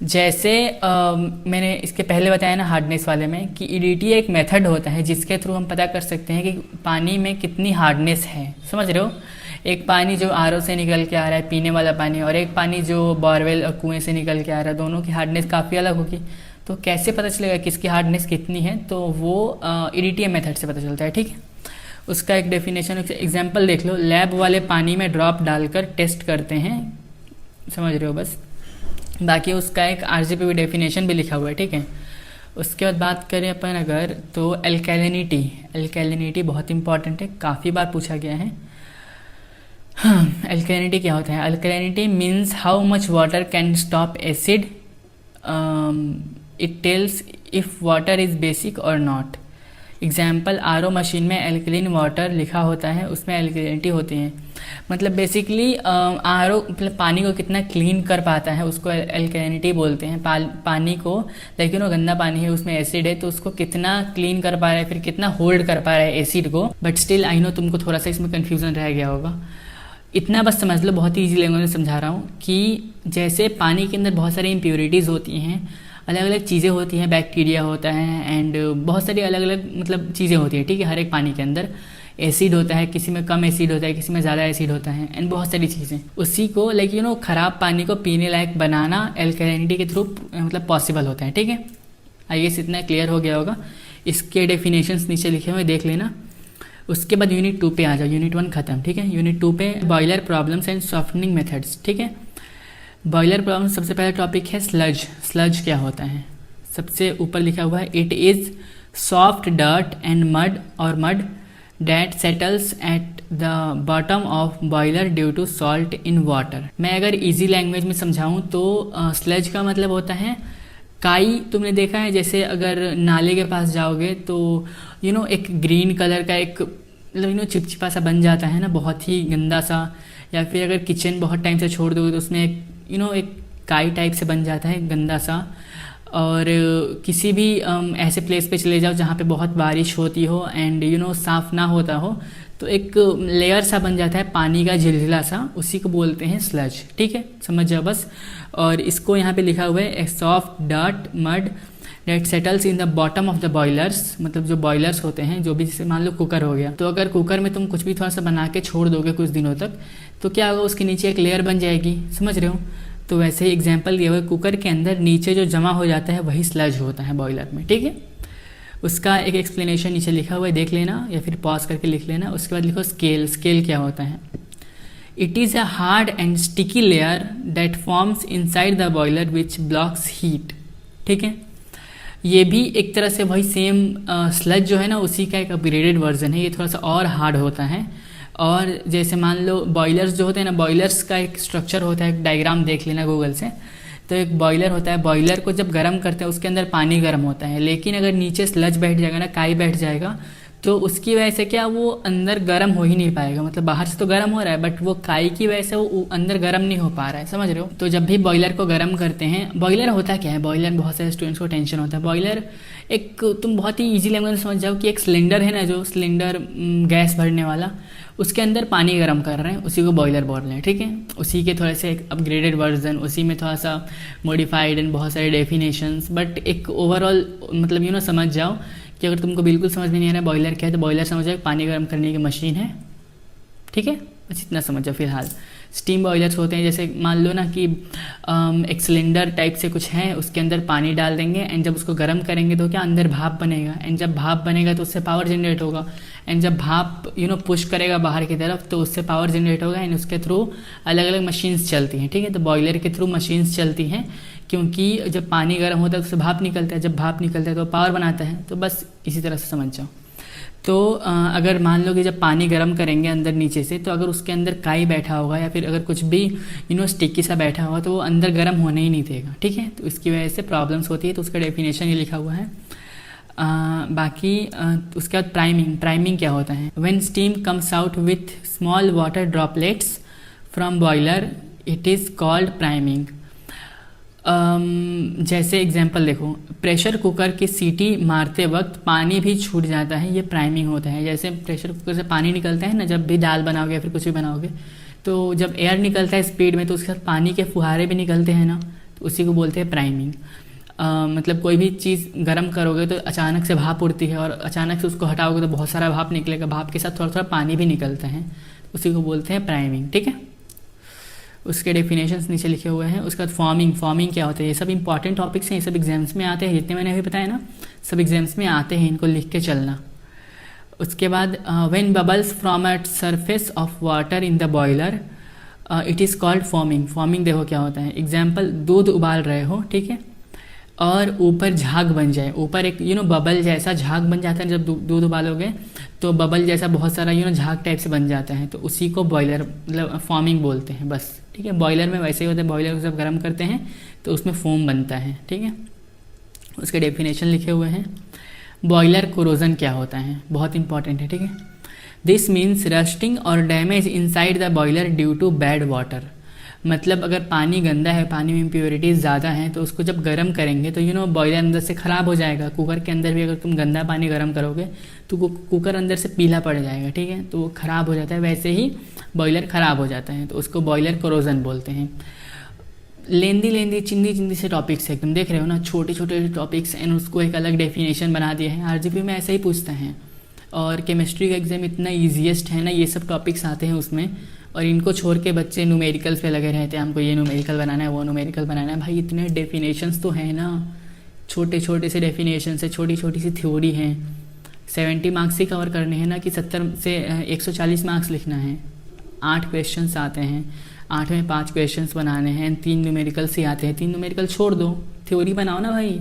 जैसे मैंने इसके पहले बताया ना हार्डनेस वाले में, कि ईडीटीए एक मेथड होता है जिसके थ्रू हम पता कर सकते हैं कि पानी में कितनी हार्डनेस है। समझ रहे हो? एक पानी जो आरओ से निकल के आ रहा है, पीने वाला पानी, और एक पानी जो बोरवेल और कुएं से निकल के आ रहा है, दोनों की हार्डनेस काफ़ी अलग होगी। तो कैसे पता चलेगा किसकी हार्डनेस कितनी है? तो वो ईडीटीए मेथड से पता चलता है, ठीक है। उसका एक डेफिनेशन एग्जाम्पल देख लो, लैब वाले पानी में ड्रॉप डालकर टेस्ट करते हैं, समझ रहे हो बस। बाकी उसका एक RGP डेफिनेशन भी लिखा हुआ है, ठीक है। उसके बाद बात करें अपन अगर, तो एल्कैलिनिटी बहुत इंपॉर्टेंट है, काफ़ी बार पूछा गया है। हाँ, एल्कैलिनिटी क्या होता है? Alkalinity means how much water can stop acid, it tells if water is basic और नॉट। एग्जाम्पल, RO मशीन में एल्कलीन वाटर लिखा होता है, उसमें एल्कलिनिटी होती है। मतलब बेसिकली RO मतलब पानी को कितना क्लीन कर पाता है उसको एल्कलिनिटी बोलते हैं। पानी को, लेकिन वो गंदा पानी है, उसमें एसिड है, तो उसको कितना क्लीन कर पा रहा है, फिर कितना होल्ड कर पा रहा है एसिड को। बट स्टिल आई नो तुमको थोड़ा सा इसमें कन्फ्यूजन रह गया होगा। इतना बस समझ लो, बहुत ही ईजी लैंग्वेज में समझा रहा हूँ कि जैसे पानी के अंदर बहुत सारी इम्प्योरिटीज़ होती हैं, अलग अलग चीज़ें होती हैं, बैक्टीरिया होता है एंड बहुत सारी अलग अलग मतलब चीज़ें होती हैं, ठीक है। हर एक पानी के अंदर एसिड होता है, किसी में कम एसिड होता है, किसी में ज़्यादा एसिड होता है एंड बहुत सारी चीज़ें। उसी को लाइक ख़राब पानी को पीने लायक बनाना एल्कलिनिटी के थ्रू मतलब पॉसिबल होता है, ठीक है। आई गेस इतना क्लियर हो गया होगा। इसके डेफिनेशंस नीचे लिखे हुए देख लेना। उसके बाद यूनिट 2 पे आ जाओ, यूनिट 1 खत्म, ठीक है। यूनिट 2 पे boiler problems and softening methods, ठीक है। बॉयलर प्रॉब्लम सबसे पहला टॉपिक है स्लज क्या होता है? सबसे ऊपर लिखा हुआ है, it is soft dirt and mud that settles at the bottom of boiler due to salt in water. मैं अगर इजी लैंग्वेज में समझाऊँ तो स्लज का मतलब होता है काई। तुमने देखा है जैसे अगर नाले के पास जाओगे तो एक ग्रीन कलर का एक मतलब चिपचिपा सा बन जाता है ना, बहुत ही गंदा सा। या फिर अगर किचन बहुत टाइम से छोड़ दोगे तो उसमें एक काई टाइप से बन जाता है, गंदा सा। और किसी भी ऐसे प्लेस पे चले जाओ जहाँ पे बहुत बारिश होती हो एंड साफ़ ना होता हो, तो एक लेयर सा बन जाता है पानी का, झिलझिला सा, उसी को बोलते हैं स्लज, ठीक है। समझ जाओ बस। और इसको यहाँ पे लिखा हुआ है, soft dirt mud that settles in the bottom of the boilers. मतलब जो बॉयलर्स होते हैं, जो भी, जैसे मान लो कुकर हो गया, तो अगर कुकर में तुम कुछ भी थोड़ा सा बना के छोड़ दोगे कुछ दिनों तक, तो क्या होगा, उसके नीचे एक लेयर बन जाएगी, समझ रहे हो। तो वैसे ही एग्जाम्पल दिया हुआ है, कुकर के अंदर नीचे जो जमा हो जाता है वही स्लज होता है बॉयलर में, ठीक है। उसका एक एक्सप्लेनेशन नीचे लिखा हुआ है, देख लेना या फिर पॉज करके लिख लेना। उसके बाद लिखो स्केल क्या होता है? It is a hard and sticky layer that forms inside the boiler which blocks heat, ठीक है। ये भी एक तरह से वही सेम स्लज जो है ना, उसी का एक अपग्रेडेड वर्जन है। ये थोड़ा सा और हार्ड होता है। और जैसे मान लो बॉयलर्स जो होते हैं ना, बॉयलर्स का एक स्ट्रक्चर होता है, एक डायग्राम देख लेना गूगल से। तो एक बॉयलर होता है, बॉयलर को जब गर्म करते हैं उसके अंदर पानी गर्म होता है, लेकिन अगर नीचे स्लज बैठ जाएगा ना, काई बैठ जाएगा, तो उसकी वजह से क्या, वो अंदर गर्म हो ही नहीं पाएगा। मतलब बाहर से तो गर्म हो रहा है बट वो काई की वजह से वो अंदर गर्म नहीं हो पा रहा है, समझ रहे हो। तो जब भी बॉयलर को गर्म करते हैं, बॉयलर होता क्या है? बॉयलर बहुत सारे स्टूडेंट्स को टेंशन होता है। बॉयलर एक, तुम बहुत ही ईजी लैंग्वेज में समझ जाओ कि एक सिलेंडर है ना, जो सिलेंडर गैस भरने वाला, उसके अंदर पानी गर्म कर रहे हैं, उसी को बॉयलर बोल रहे हैं, ठीक है। उसी के थोड़े से एक अपग्रेडेड वर्जन, उसी में थोड़ा सा मॉडिफाइड एंड बहुत सारे डेफिनेशंस, बट एक ओवरऑल मतलब समझ जाओ कि अगर तुमको बिल्कुल समझ में नहीं आ रहा है बॉयलर क्या है, तो बॉयलर समझ जाओ पानी गर्म करने की मशीन है, ठीक है। बस इतना समझ जाओ फिलहाल। स्टीम बॉयलर्स होते हैं, जैसे मान लो ना कि एक सिलेंडर टाइप से कुछ है, उसके अंदर पानी डाल देंगे एंड जब उसको गर्म करेंगे तो क्या अंदर भाप बनेगा, एंड जब भाप बनेगा तो उससे पावर जनरेट होगा, एंड जब भाप पुश करेगा बाहर की तरफ तो उससे पावर जनरेट होगा, एंड उसके थ्रू अलग अलग मशीन्स चलती हैं, ठीक है। तो बॉयलर के थ्रू मशीन्स चलती हैं, क्योंकि जब पानी गर्म होता है तो उससे भाप निकलता है, जब भाप निकलता है तो पावर बनाता है। तो बस इसी तरह से समझ जाओ। तो अगर मान लो कि जब पानी गर्म करेंगे अंदर नीचे से, तो अगर उसके अंदर काई बैठा होगा या फिर अगर कुछ भी स्टिकी सा बैठा होगा, तो वो अंदर गर्म होने ही नहीं देगा, ठीक है। तो इसकी वजह से प्रॉब्लम्स होती है। तो उसका डेफिनेशन ये लिखा हुआ है। बाकी उसके बाद प्राइमिंग क्या होता है? When steam comes out with small water droplets from boiler, it is called priming. जैसे एग्जांपल देखो, प्रेशर कुकर की सीटी मारते वक्त पानी भी छूट जाता है, ये प्राइमिंग होता है। जैसे प्रेशर कुकर से पानी निकलता है ना, जब भी दाल बनाओगे या फिर कुछ भी बनाओगे, तो जब एयर निकलता है स्पीड में, तो उसके साथ पानी के फुहारे भी निकलते हैं ना, तो उसी को बोलते हैं प्राइमिंग। मतलब कोई भी चीज़ गर्म करोगे तो अचानक से भाप उड़ती है, और अचानक से उसको हटाओगे तो बहुत सारा भाप निकलेगा, भाप के साथ थोड़ा थोड़ा पानी भी निकलता है, उसी को बोलते हैं प्राइमिंग, ठीक है। उसके डेफिनेशंस नीचे लिखे हुए हैं। उसके बाद फॉर्मिंग क्या होता है? ये सब इंपॉर्टेंट टॉपिक्स हैं, ये सब एग्जाम्स में आते हैं, जितने मैंने अभी बताया ना, सब एग्जाम्स में आते हैं, इनको लिख के चलना। उसके बाद when bubbles from a surface of water in the boiler it is called forming. Forming देखो क्या होता है, एग्जाम्पल दूध उबाल रहे हो, ठीक है, और ऊपर झाग बन जाए, ऊपर एक बबल जैसा झाग बन जाता है। जब दूध उबालोगे तो बबल जैसा बहुत सारा झाग टाइप से बन जाता है, तो उसी को बॉयलर मतलब फॉर्मिंग बोलते हैं बस, ठीक है। बॉयलर में वैसे ही होता है, बॉयलर को जब गर्म करते हैं तो उसमें फोम बनता है, ठीक है। उसके डेफिनेशन लिखे हुए हैं। बॉयलर कोरोजन क्या होता है, बहुत इंपॉर्टेंट है, ठीक है। दिस मीन्स रस्टिंग और damage inside the boiler due to bad water. मतलब अगर पानी गंदा है, पानी में इम्प्योरिटीज़ ज़्यादा हैं, तो उसको जब गर्म करेंगे तो बॉयलर अंदर से ख़राब हो जाएगा। कुकर के अंदर भी अगर तुम गंदा पानी गर्म करोगे तो कुकर अंदर से पीला पड़ जाएगा, ठीक है, तो वो ख़राब हो जाता है। वैसे ही बॉयलर ख़राब हो जाता है, तो उसको बॉयलर कोरोजन बोलते हैं। लेंदी चिंदी से टॉपिक्स है एकदम, देख रहे हो ना, छोटे छोटे टॉपिक्स एंड उसको एक अलग डेफिनेशन बना दिया है। आरजीपी में ऐसा ही पूछते हैं, और केमिस्ट्री का एग्ज़ाम इतना ईजीएस्ट है ना, ये सब टॉपिक्स आते हैं उसमें, और इनको छोड़ के बच्चे न्यूमेरिकल्स पे लगे रहते हैं, हमको ये न्यूमेरिकल बनाना है, वो न्यूमेरिकल बनाना है। भाई इतने डेफिनेशंस तो हैं ना, छोटे छोटे से डेफिनेशन से, छोटी छोटी सी थ्योरी हैं। 70 मार्क्स ही कवर करने हैं ना, कि 70 से 140 मार्क्स लिखना है। 8 क्वेश्चंस आते हैं, 8 में 5 क्वेश्चंस बनाने हैं, 3 न्यूमेरिकल्स ही आते हैं। 3 न्यूमेरिकल छोड़ दो, थ्योरी बनाओ ना भाई।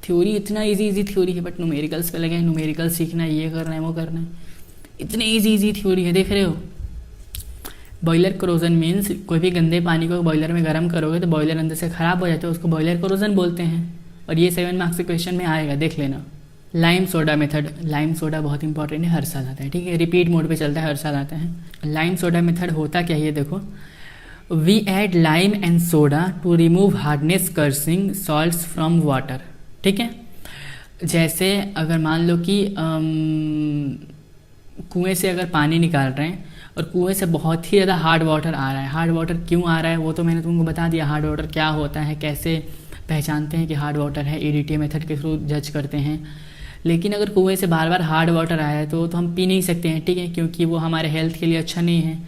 थ्योरी इतना इजी थ्योरी है, बट न्यूमेरिकल्स पे लगे, न्यूमेरिकल सीखना है, ये करना है, वो करना है, इतनी इजी थ्योरी है, देख रहे हो। बॉयलर कोरोजन मीन्स कोई भी गंदे पानी को बॉयलर में गर्म करोगे तो बॉयलर अंदर से ख़राब हो जाता है, उसको बॉयलर कोरोजन बोलते हैं। और ये 7 मार्क्स के क्वेश्चन में आएगा, देख लेना। Lime soda method, lime soda बहुत इंपॉर्टेंट है, हर साल आता है, ठीक है, रिपीट मोड पे चलता है, हर साल आता है। लाइम सोडा मेथड होता क्या है ये देखो। We add lime and soda to remove hardness causing salts from water, ठीक है। जैसे अगर मान लो कि कुएं से अगर पानी निकाल रहे हैं और कुएं से बहुत ही ज़्यादा हार्ड वाटर आ रहा है। हार्ड वाटर क्यों आ रहा है वो तो मैंने तुमको बता दिया, हार्ड वाटर क्या होता है, कैसे पहचानते हैं कि हार्ड वाटर है, EDTA मेथड के थ्रू जज करते हैं। लेकिन अगर कुएं से बार बार हार्ड वाटर आया है तो हम पी नहीं सकते हैं, ठीक है, क्योंकि वो हमारे हेल्थ के लिए अच्छा नहीं है।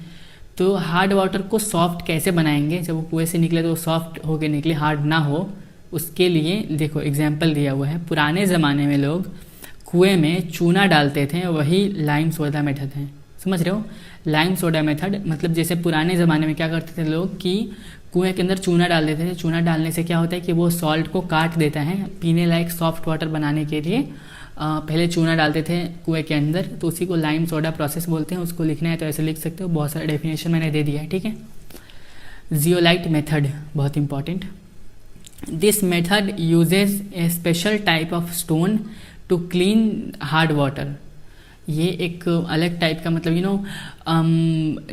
तो हार्ड वाटर को सॉफ्ट कैसे बनाएंगे, जब वो कुएं से निकले तो वो सॉफ्ट होकर निकले, हार्ड ना हो, उसके लिए देखो एग्जाम्पल दिया हुआ है। पुराने ज़माने में लोग कुएं में चूना डालते थे, वही लाइम सोडा मेथड है, समझ रहे हो। लाइम सोडा मेथड मतलब जैसे पुराने ज़माने में क्या करते थे लोग कि कुएं के अंदर चूना डाल देते थे। चूना डालने से क्या होता है कि वो सॉल्ट को काट देता है, पीने लायक सॉफ्ट वाटर बनाने के लिए पहले चूना डालते थे कुएं के अंदर, तो उसी को लाइम सोडा प्रोसेस बोलते हैं। उसको लिखना है तो ऐसे लिख सकते हो, बहुत सारा डेफिनेशन मैंने दे दिया है, ठीक है। जियोलाइट मेथड बहुत important. This method uses a special type of stone to clean hard water. ये एक अलग टाइप का मतलब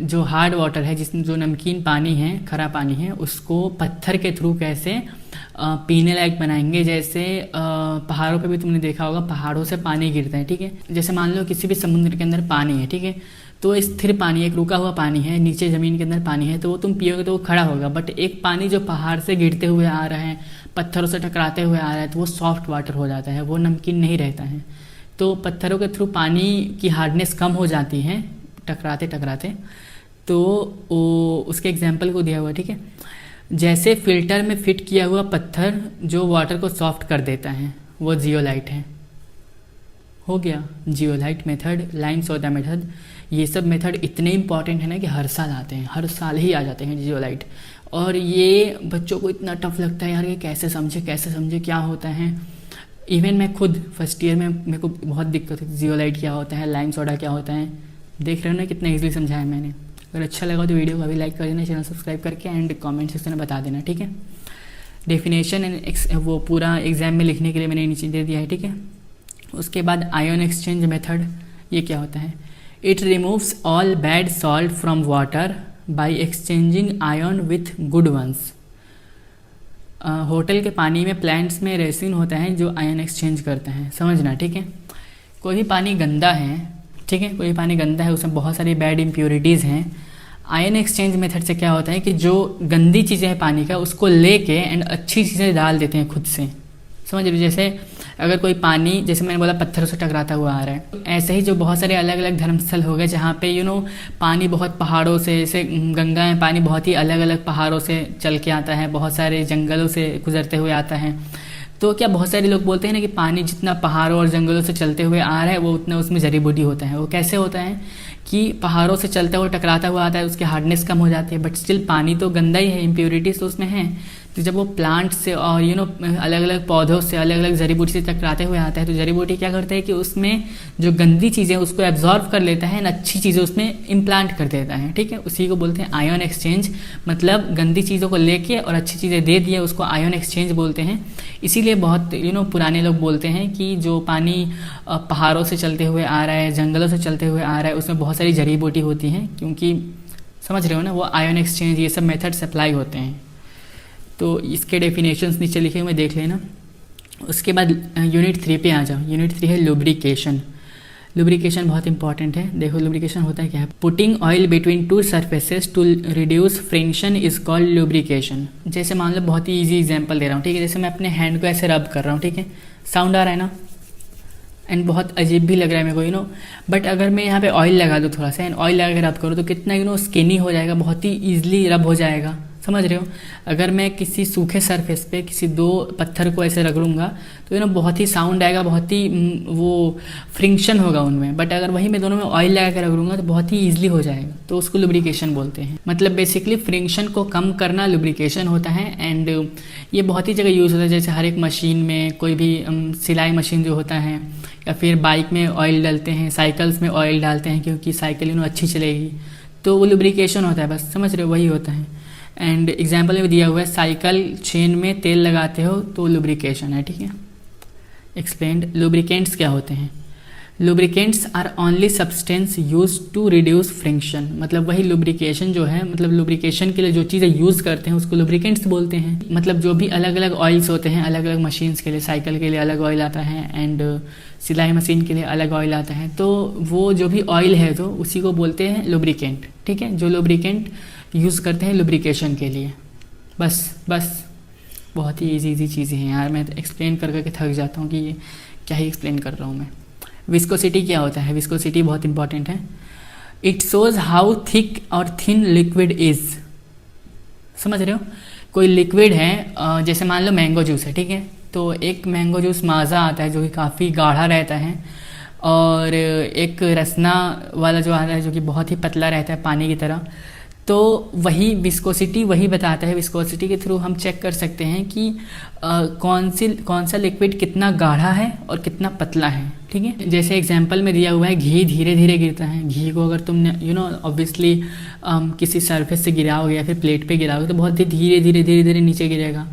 जो हार्ड वाटर है, जिसमें जो नमकीन पानी है, खरा पानी है, उसको पत्थर के थ्रू कैसे पीने लायक बनाएंगे। जैसे पहाड़ों पे भी तुमने देखा होगा, पहाड़ों से पानी गिरता है, ठीक है। जैसे मान लो किसी भी समुद्र के अंदर पानी है, ठीक है, तो स्थिर पानी, एक रुका हुआ पानी है, नीचे ज़मीन के अंदर पानी है, तो वो तुम पियोगे तो वो खड़ा होगा। बट एक पानी जो पहाड़ से गिरते हुए आ रहा है, पत्थरों से टकराते हुए आ रहा है, तो वो सॉफ्ट वाटर हो जाता है, वो नमकीन नहीं रहता है। तो पत्थरों के थ्रू पानी की हार्डनेस कम हो जाती है टकराते टकराते, तो उसके एग्जाम्पल को दिया हुआ, ठीक है। जैसे फिल्टर में फिट किया हुआ पत्थर जो वाटर को सॉफ्ट कर देता है, वो जियोलाइट है। हो गया zeolite method, lime soda method. ये सब मेथड इतने इंपॉर्टेंट है ना कि हर साल आते हैं, हर साल ही आ जाते हैं जियोलाइट। और ये बच्चों को इतना टफ लगता है यार, ये कैसे समझे क्या होता है। इवन मैं खुद फर्स्ट ईयर में मेरे को बहुत दिक्कत थी, जियोलाइट क्या होता है, लाइम सोडा क्या होता है। देख रहे हो ना कितना ईजिली समझाया मैंने। अगर अच्छा लगा तो वीडियो को अभी लाइक कर देना, चैनल सब्सक्राइब करके एंड कमेंट सेक्शन में बता देना, ठीक है। डेफिनेशन एंड वो पूरा एग्जाम में लिखने के लिए मैंने नीचे दे दिया है, ठीक है। उसके बाद आयन एक्सचेंज मेथड, ये क्या होता है। It removes all bad salt from water by exchanging ion with good ones. Hotel के पानी में प्लांट्स में रेसिन होता है जो आयन एक्सचेंज करता है, समझना, ठीक है। कोई भी पानी गंदा है, ठीक है, कोई पानी गंदा है, उसमें बहुत सारी बैड इम्प्योरिटीज़ हैं। आयन एक्सचेंज मेथड से क्या होता है कि जो गंदी चीज़ें हैं पानी का, उसको लेके एंड अच्छी चीज़ें डाल देते हैं खुद से, समझ रहे। जैसे अगर कोई पानी, जैसे मैंने बोला पत्थरों से टकराता हुआ आ रहा है, ऐसे ही जो बहुत सारे अलग अलग धर्मस्थल हो गए जहाँ पे पानी बहुत पहाड़ों से, जैसे गंगा में पानी बहुत ही अलग अलग पहाड़ों से चल के आता है, बहुत सारे जंगलों से गुजरते हुए आता है। तो क्या बहुत सारे लोग बोलते हैं ना कि पानी जितना पहाड़ों और जंगलों से चलते हुए आ रहा है वो उतना उसमें जड़ी बूटी होता है। वो कैसे होता है कि पहाड़ों से चलता हुआ टकराता हुआ आता है, उसकी हार्डनेस कम हो जाती है, बट स्टिल पानी तो गंदा ही है, इम्प्योरिटीज तो उसमें है। तो जब वो प्लांट से और अलग अलग पौधों से अलग अलग जड़ी बूटी से टकराते हुए आता है, तो जड़ी बूटी क्या करता है कि उसमें जो गंदी चीज़ें उसको एब्जॉर्व कर लेता है, अच्छी चीज़ें उसमें इम्प्लांट कर देता है। ठीक है, उसी को बोलते हैं आयन एक्सचेंज। मतलब गंदी चीज़ों को लेके और अच्छी चीज़ें दे दिए, उसको आयन एक्सचेंज बोलते हैं। इसीलिए बहुत पुराने लोग बोलते हैं कि जो पानी पहाड़ों से चलते हुए आ रहा है, जंगलों से चलते हुए आ रहा है, उसमें बहुत सारी जड़ी बूटी होती हैं, क्योंकि समझ रहे हो ना, वो आयन एक्सचेंज ये सब मेथड्स अप्लाई होते हैं। तो इसके डेफिनेशंस नीचे लिखे हुए देख लेना। उसके बाद यूनिट 3 पे आ जाओ। यूनिट 3 है लुब्रिकेशन। लुब्रिकेशन बहुत इंपॉर्टेंट है। देखो लुब्रिकेशन होता है क्या है, putting oil between two surfaces to reduce friction is called lubrication. जैसे मान लो बहुत ही ईजी एग्जांपल दे रहा हूँ, ठीक है, जैसे मैं अपने हैंड को ऐसे रब कर रहा हूँ, ठीक है, साउंड आ रहा है ना, एंड बहुत अजीब भी लग रहा है मेरे को बट अगर मैं यहाँ पे ऑयल लगा दूँ थोड़ा सा एंड ऑयल लगा के रब करूँ तो कितना स्किनी हो जाएगा, बहुत ही ईजिली रब हो जाएगा। समझ रहे हो। अगर मैं किसी सूखे सरफेस पे किसी दो पत्थर को ऐसे रगड़ूंगा तो बहुत ही साउंड आएगा, बहुत ही वो फ्रिक्शन होगा उनमें, बट अगर वही मैं दोनों में ऑयल लगा के रगड़ूंगा तो बहुत ही ईजिली हो जाएगा। तो उसको लुब्रिकेशन बोलते हैं। मतलब बेसिकली फ्रिक्शन को कम करना लुब्रिकेशन होता है। एंड ये बहुत ही जगह यूज़ होता है, जैसे हर एक मशीन में, कोई भी सिलाई मशीन जो होता है, या फिर बाइक में ऑयल डालते हैं, साइकिल्स में ऑयल डालते हैं क्योंकि साइकिल अच्छी चलेगी, तो वो लुब्रिकेशन होता है। बस समझ रहे हो, वही होता है। एंड एग्जाम्पल में दिया हुआ है, साइकिल चेन में तेल लगाते हो तो लुब्रिकेशन है। ठीक है, एक्सप्लेन्ड। लुब्रिकेंट्स क्या होते हैं? Lubricants are only substance use to reduce friction. मतलब वही लुब्रिकेशन जो है, मतलब लुब्रिकेशन के लिए जो चीज़ें यूज़ करते हैं उसको लुब्रिकेंट्स बोलते हैं। मतलब जो भी अलग अलग ऑयल्स होते हैं, अलग अलग मशीन्स के लिए, साइकिल के लिए अलग ऑयल आता है एंड सिलाई मशीन के लिए अलग ऑयल आता है, तो वो जो भी ऑयल है तो उसी को बोलते हैं लुब्रिकेंट। ठीक है, जो लुब्रिकेंट यूज़ करते हैं लुब्रिकेशन के लिए। बस बहुत ही इजी चीज़ें हैं यार, मैं एक्सप्लेन कर करके थक जाता हूँ कि ये क्या ही एक्सप्लेन कर रहा हूँ मैं। विस्कोसिटी क्या होता है? विस्कोसिटी बहुत इंपॉर्टेंट है। इट शोज हाउ थिक और थिन लिक्विड इज। समझ रहे हो, कोई लिक्विड है, जैसे मान लो मैंगो जूस है, ठीक है, तो एक मैंगो जूस माज़ा आता है जो कि काफ़ी गाढ़ा रहता है, और एक रसना वाला जो आता है जो कि बहुत ही पतला रहता है पानी की तरह। तो वही विस्कोसिटी वही बताता है। विस्कोसिटी के थ्रू हम चेक कर सकते हैं कि कौन सा लिक्विड कितना गाढ़ा है और कितना पतला है। ठीक है, जैसे एग्जांपल में दिया हुआ है, घी धीरे धीरे गिरता है। घी को अगर तुमने ऑब्वियसली किसी सरफेस से गिराओगे या फिर प्लेट पे गिराओगे तो बहुत ही धीरे धीरे नीचे गिरेगा।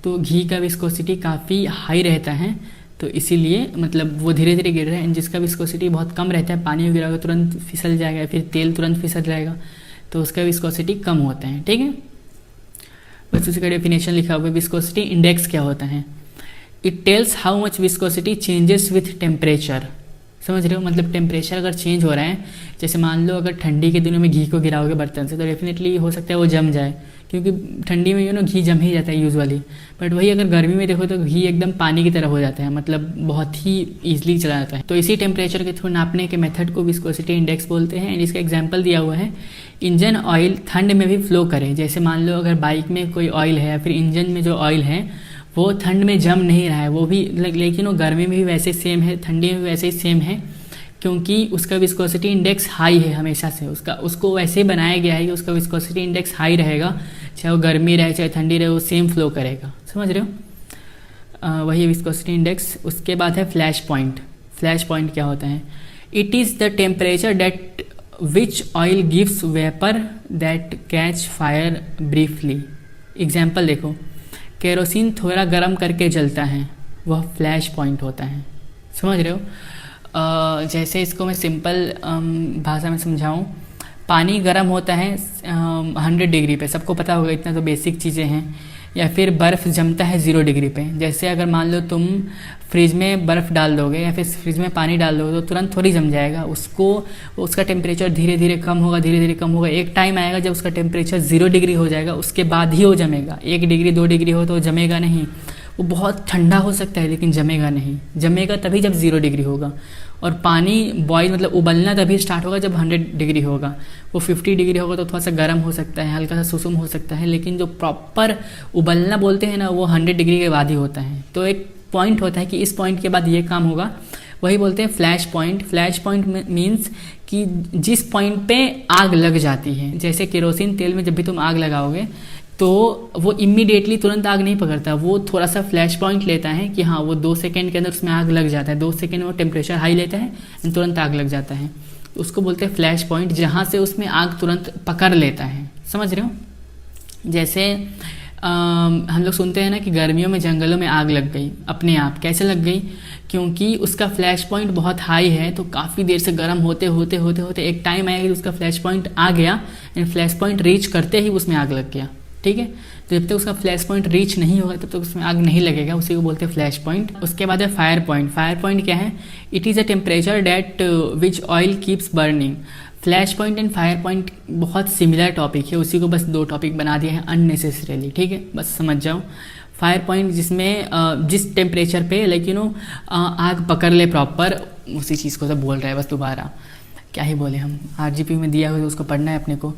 तो घी का विस्कोसिटी काफ़ी हाई रहता है, तो इसीलिए मतलब वो धीरे धीरे गिर रहा है। जिसका विस्कोसिटी बहुत कम रहता है, पानी में गिराओगे तुरंत फिसल जाएगा, फिर तेल तुरंत फिसल जाएगा, तो उसका विस्कोसिटी कम होता है। ठीक है, बस उसका डेफिनेशन लिखा हुआ है। विस्कोसिटी इंडेक्स क्या होता है? It tells how much viscosity changes with temperature. समझ रहे हो, मतलब टेम्परेचर अगर चेंज हो रहा है, जैसे मान लो अगर ठंडी के दिनों में घी को गिराओगे बर्तन से तो डेफिनेटली हो सकता है वो जम जाए, क्योंकि ठंडी में घी जम ही जाता है यूजुअली। बट वही अगर गर्मी में देखो तो घी एकदम पानी की तरह हो जाता है, मतलब बहुत ही ईजिली चला जाता है। तो इसी टेम्परेचर के थ्रू नापने के मेथड को विस्कोसिटी इंडेक्स बोलते हैं। एंड इसका एग्जाम्पल दिया हुआ है, इंजन ऑयल ठंड में भी फ्लो करे। जैसे मान लो अगर बाइक में कोई ऑयल है या फिर इंजन में जो ऑयल है वो ठंड में जम नहीं रहा है, वो भी लेकिन वो गर्मी में भी वैसे सेम है, ठंडी में भी वैसे ही सेम है, क्योंकि उसका विस्कोसिटी इंडेक्स हाई है हमेशा से। उसको वैसे ही बनाया गया है कि उसका विस्कोसिटी इंडेक्स हाई रहेगा, चाहे वो गर्मी रहे चाहे ठंडी रहे, वो सेम फ्लो करेगा। समझ रहे हो, वही विस्कोसिटी इंडेक्स। उसके बाद है फ्लैश पॉइंट। फ्लैश पॉइंट क्या होता है? It is the temperature that which oil gives vapour that catch fire briefly. Example देखो, केरोसिन थोड़ा गर्म करके जलता है, वह फ्लैश पॉइंट होता है। समझ रहे हो, जैसे इसको मैं सिंपल भाषा में समझाऊं, पानी गर्म होता है 100 डिग्री पे, सबको पता होगा, इतना तो बेसिक चीज़ें हैं। या फिर बर्फ़ जमता है 0 डिग्री पे। जैसे अगर मान लो तुम फ्रिज में बर्फ़ डाल दोगे या फिर फ्रिज में पानी डाल दोगे तो तुरंत थोड़ी जम जाएगा, उसका टेम्परेचर धीरे धीरे कम होगा। एक टाइम आएगा जब उसका टेम्परेचर 0 डिग्री हो जाएगा, उसके बाद ही वो जमेगा। 1 डिग्री 2 डिग्री हो तो जमेगा नहीं, वो बहुत ठंडा हो सकता है लेकिन जमेगा नहीं। जमेगा तभी जब 0 डिग्री होगा, और पानी बॉयल मतलब उबलना तभी स्टार्ट होगा जब 100 डिग्री होगा। वो 50 डिग्री होगा तो थोड़ा सा गर्म हो सकता है, हल्का सा सुसुम हो सकता है, लेकिन जो प्रॉपर उबलना बोलते हैं ना वो 100 डिग्री के बाद ही होता है। तो एक पॉइंट होता है कि इस पॉइंट के बाद ये काम होगा, वही बोलते हैं flash point. Flash point means कि जिस पॉइंट पे आग लग जाती है, जैसे केरोसिन तेल में जब भी तुम आग लगाओगे तो वो इमीडिएटली तुरंत आग नहीं पकड़ता, वो थोड़ा सा फ्लैश पॉइंट लेता है कि हाँ वो 2 सेकंड के अंदर उसमें आग लग जाता है, 2 सेकंड वो टेम्परेचर हाई लेता है एंड तुरंत आग लग जाता है। उसको बोलते हैं फ्लैश पॉइंट, जहाँ से उसमें आग तुरंत पकड़ लेता है। समझ रहे हो? जैसे हम लोग सुनते हैं ना कि गर्मियों में जंगलों में आग लग गई अपने आप। कैसे लग गई? क्योंकि उसका फ्लैश पॉइंट बहुत हाई है, तो काफ़ी देर से गर्म होते होते होते होते एक टाइम आया कि उसका फ्लैश पॉइंट आ गया एंड फ्लैश पॉइंट रीच करते ही उसमें आग लग गया। ठीक है, तो जब तक उसका फ्लैश पॉइंट रीच नहीं होगा तब तक उसमें आग नहीं लगेगा, उसी को बोलते हैं फ्लैश पॉइंट। उसके बाद है फायर पॉइंट। फायर पॉइंट क्या है? It is a temperature that which oil keeps burning. Flash point and fire point बहुत सिमिलर टॉपिक है, उसी को बस 2 टॉपिक बना दिया है अननेसेसरीली। ठीक है, बस समझ जाओ। फायर पॉइंट जिसमें जिस टेम्परेचर पे आग पकड़ ले प्रॉपर, उसी चीज़ को सब बोल रहा है। बस दोबारा क्या ही बोले हम, आरजीपी में दिया हुआ है उसको पढ़ना है अपने को।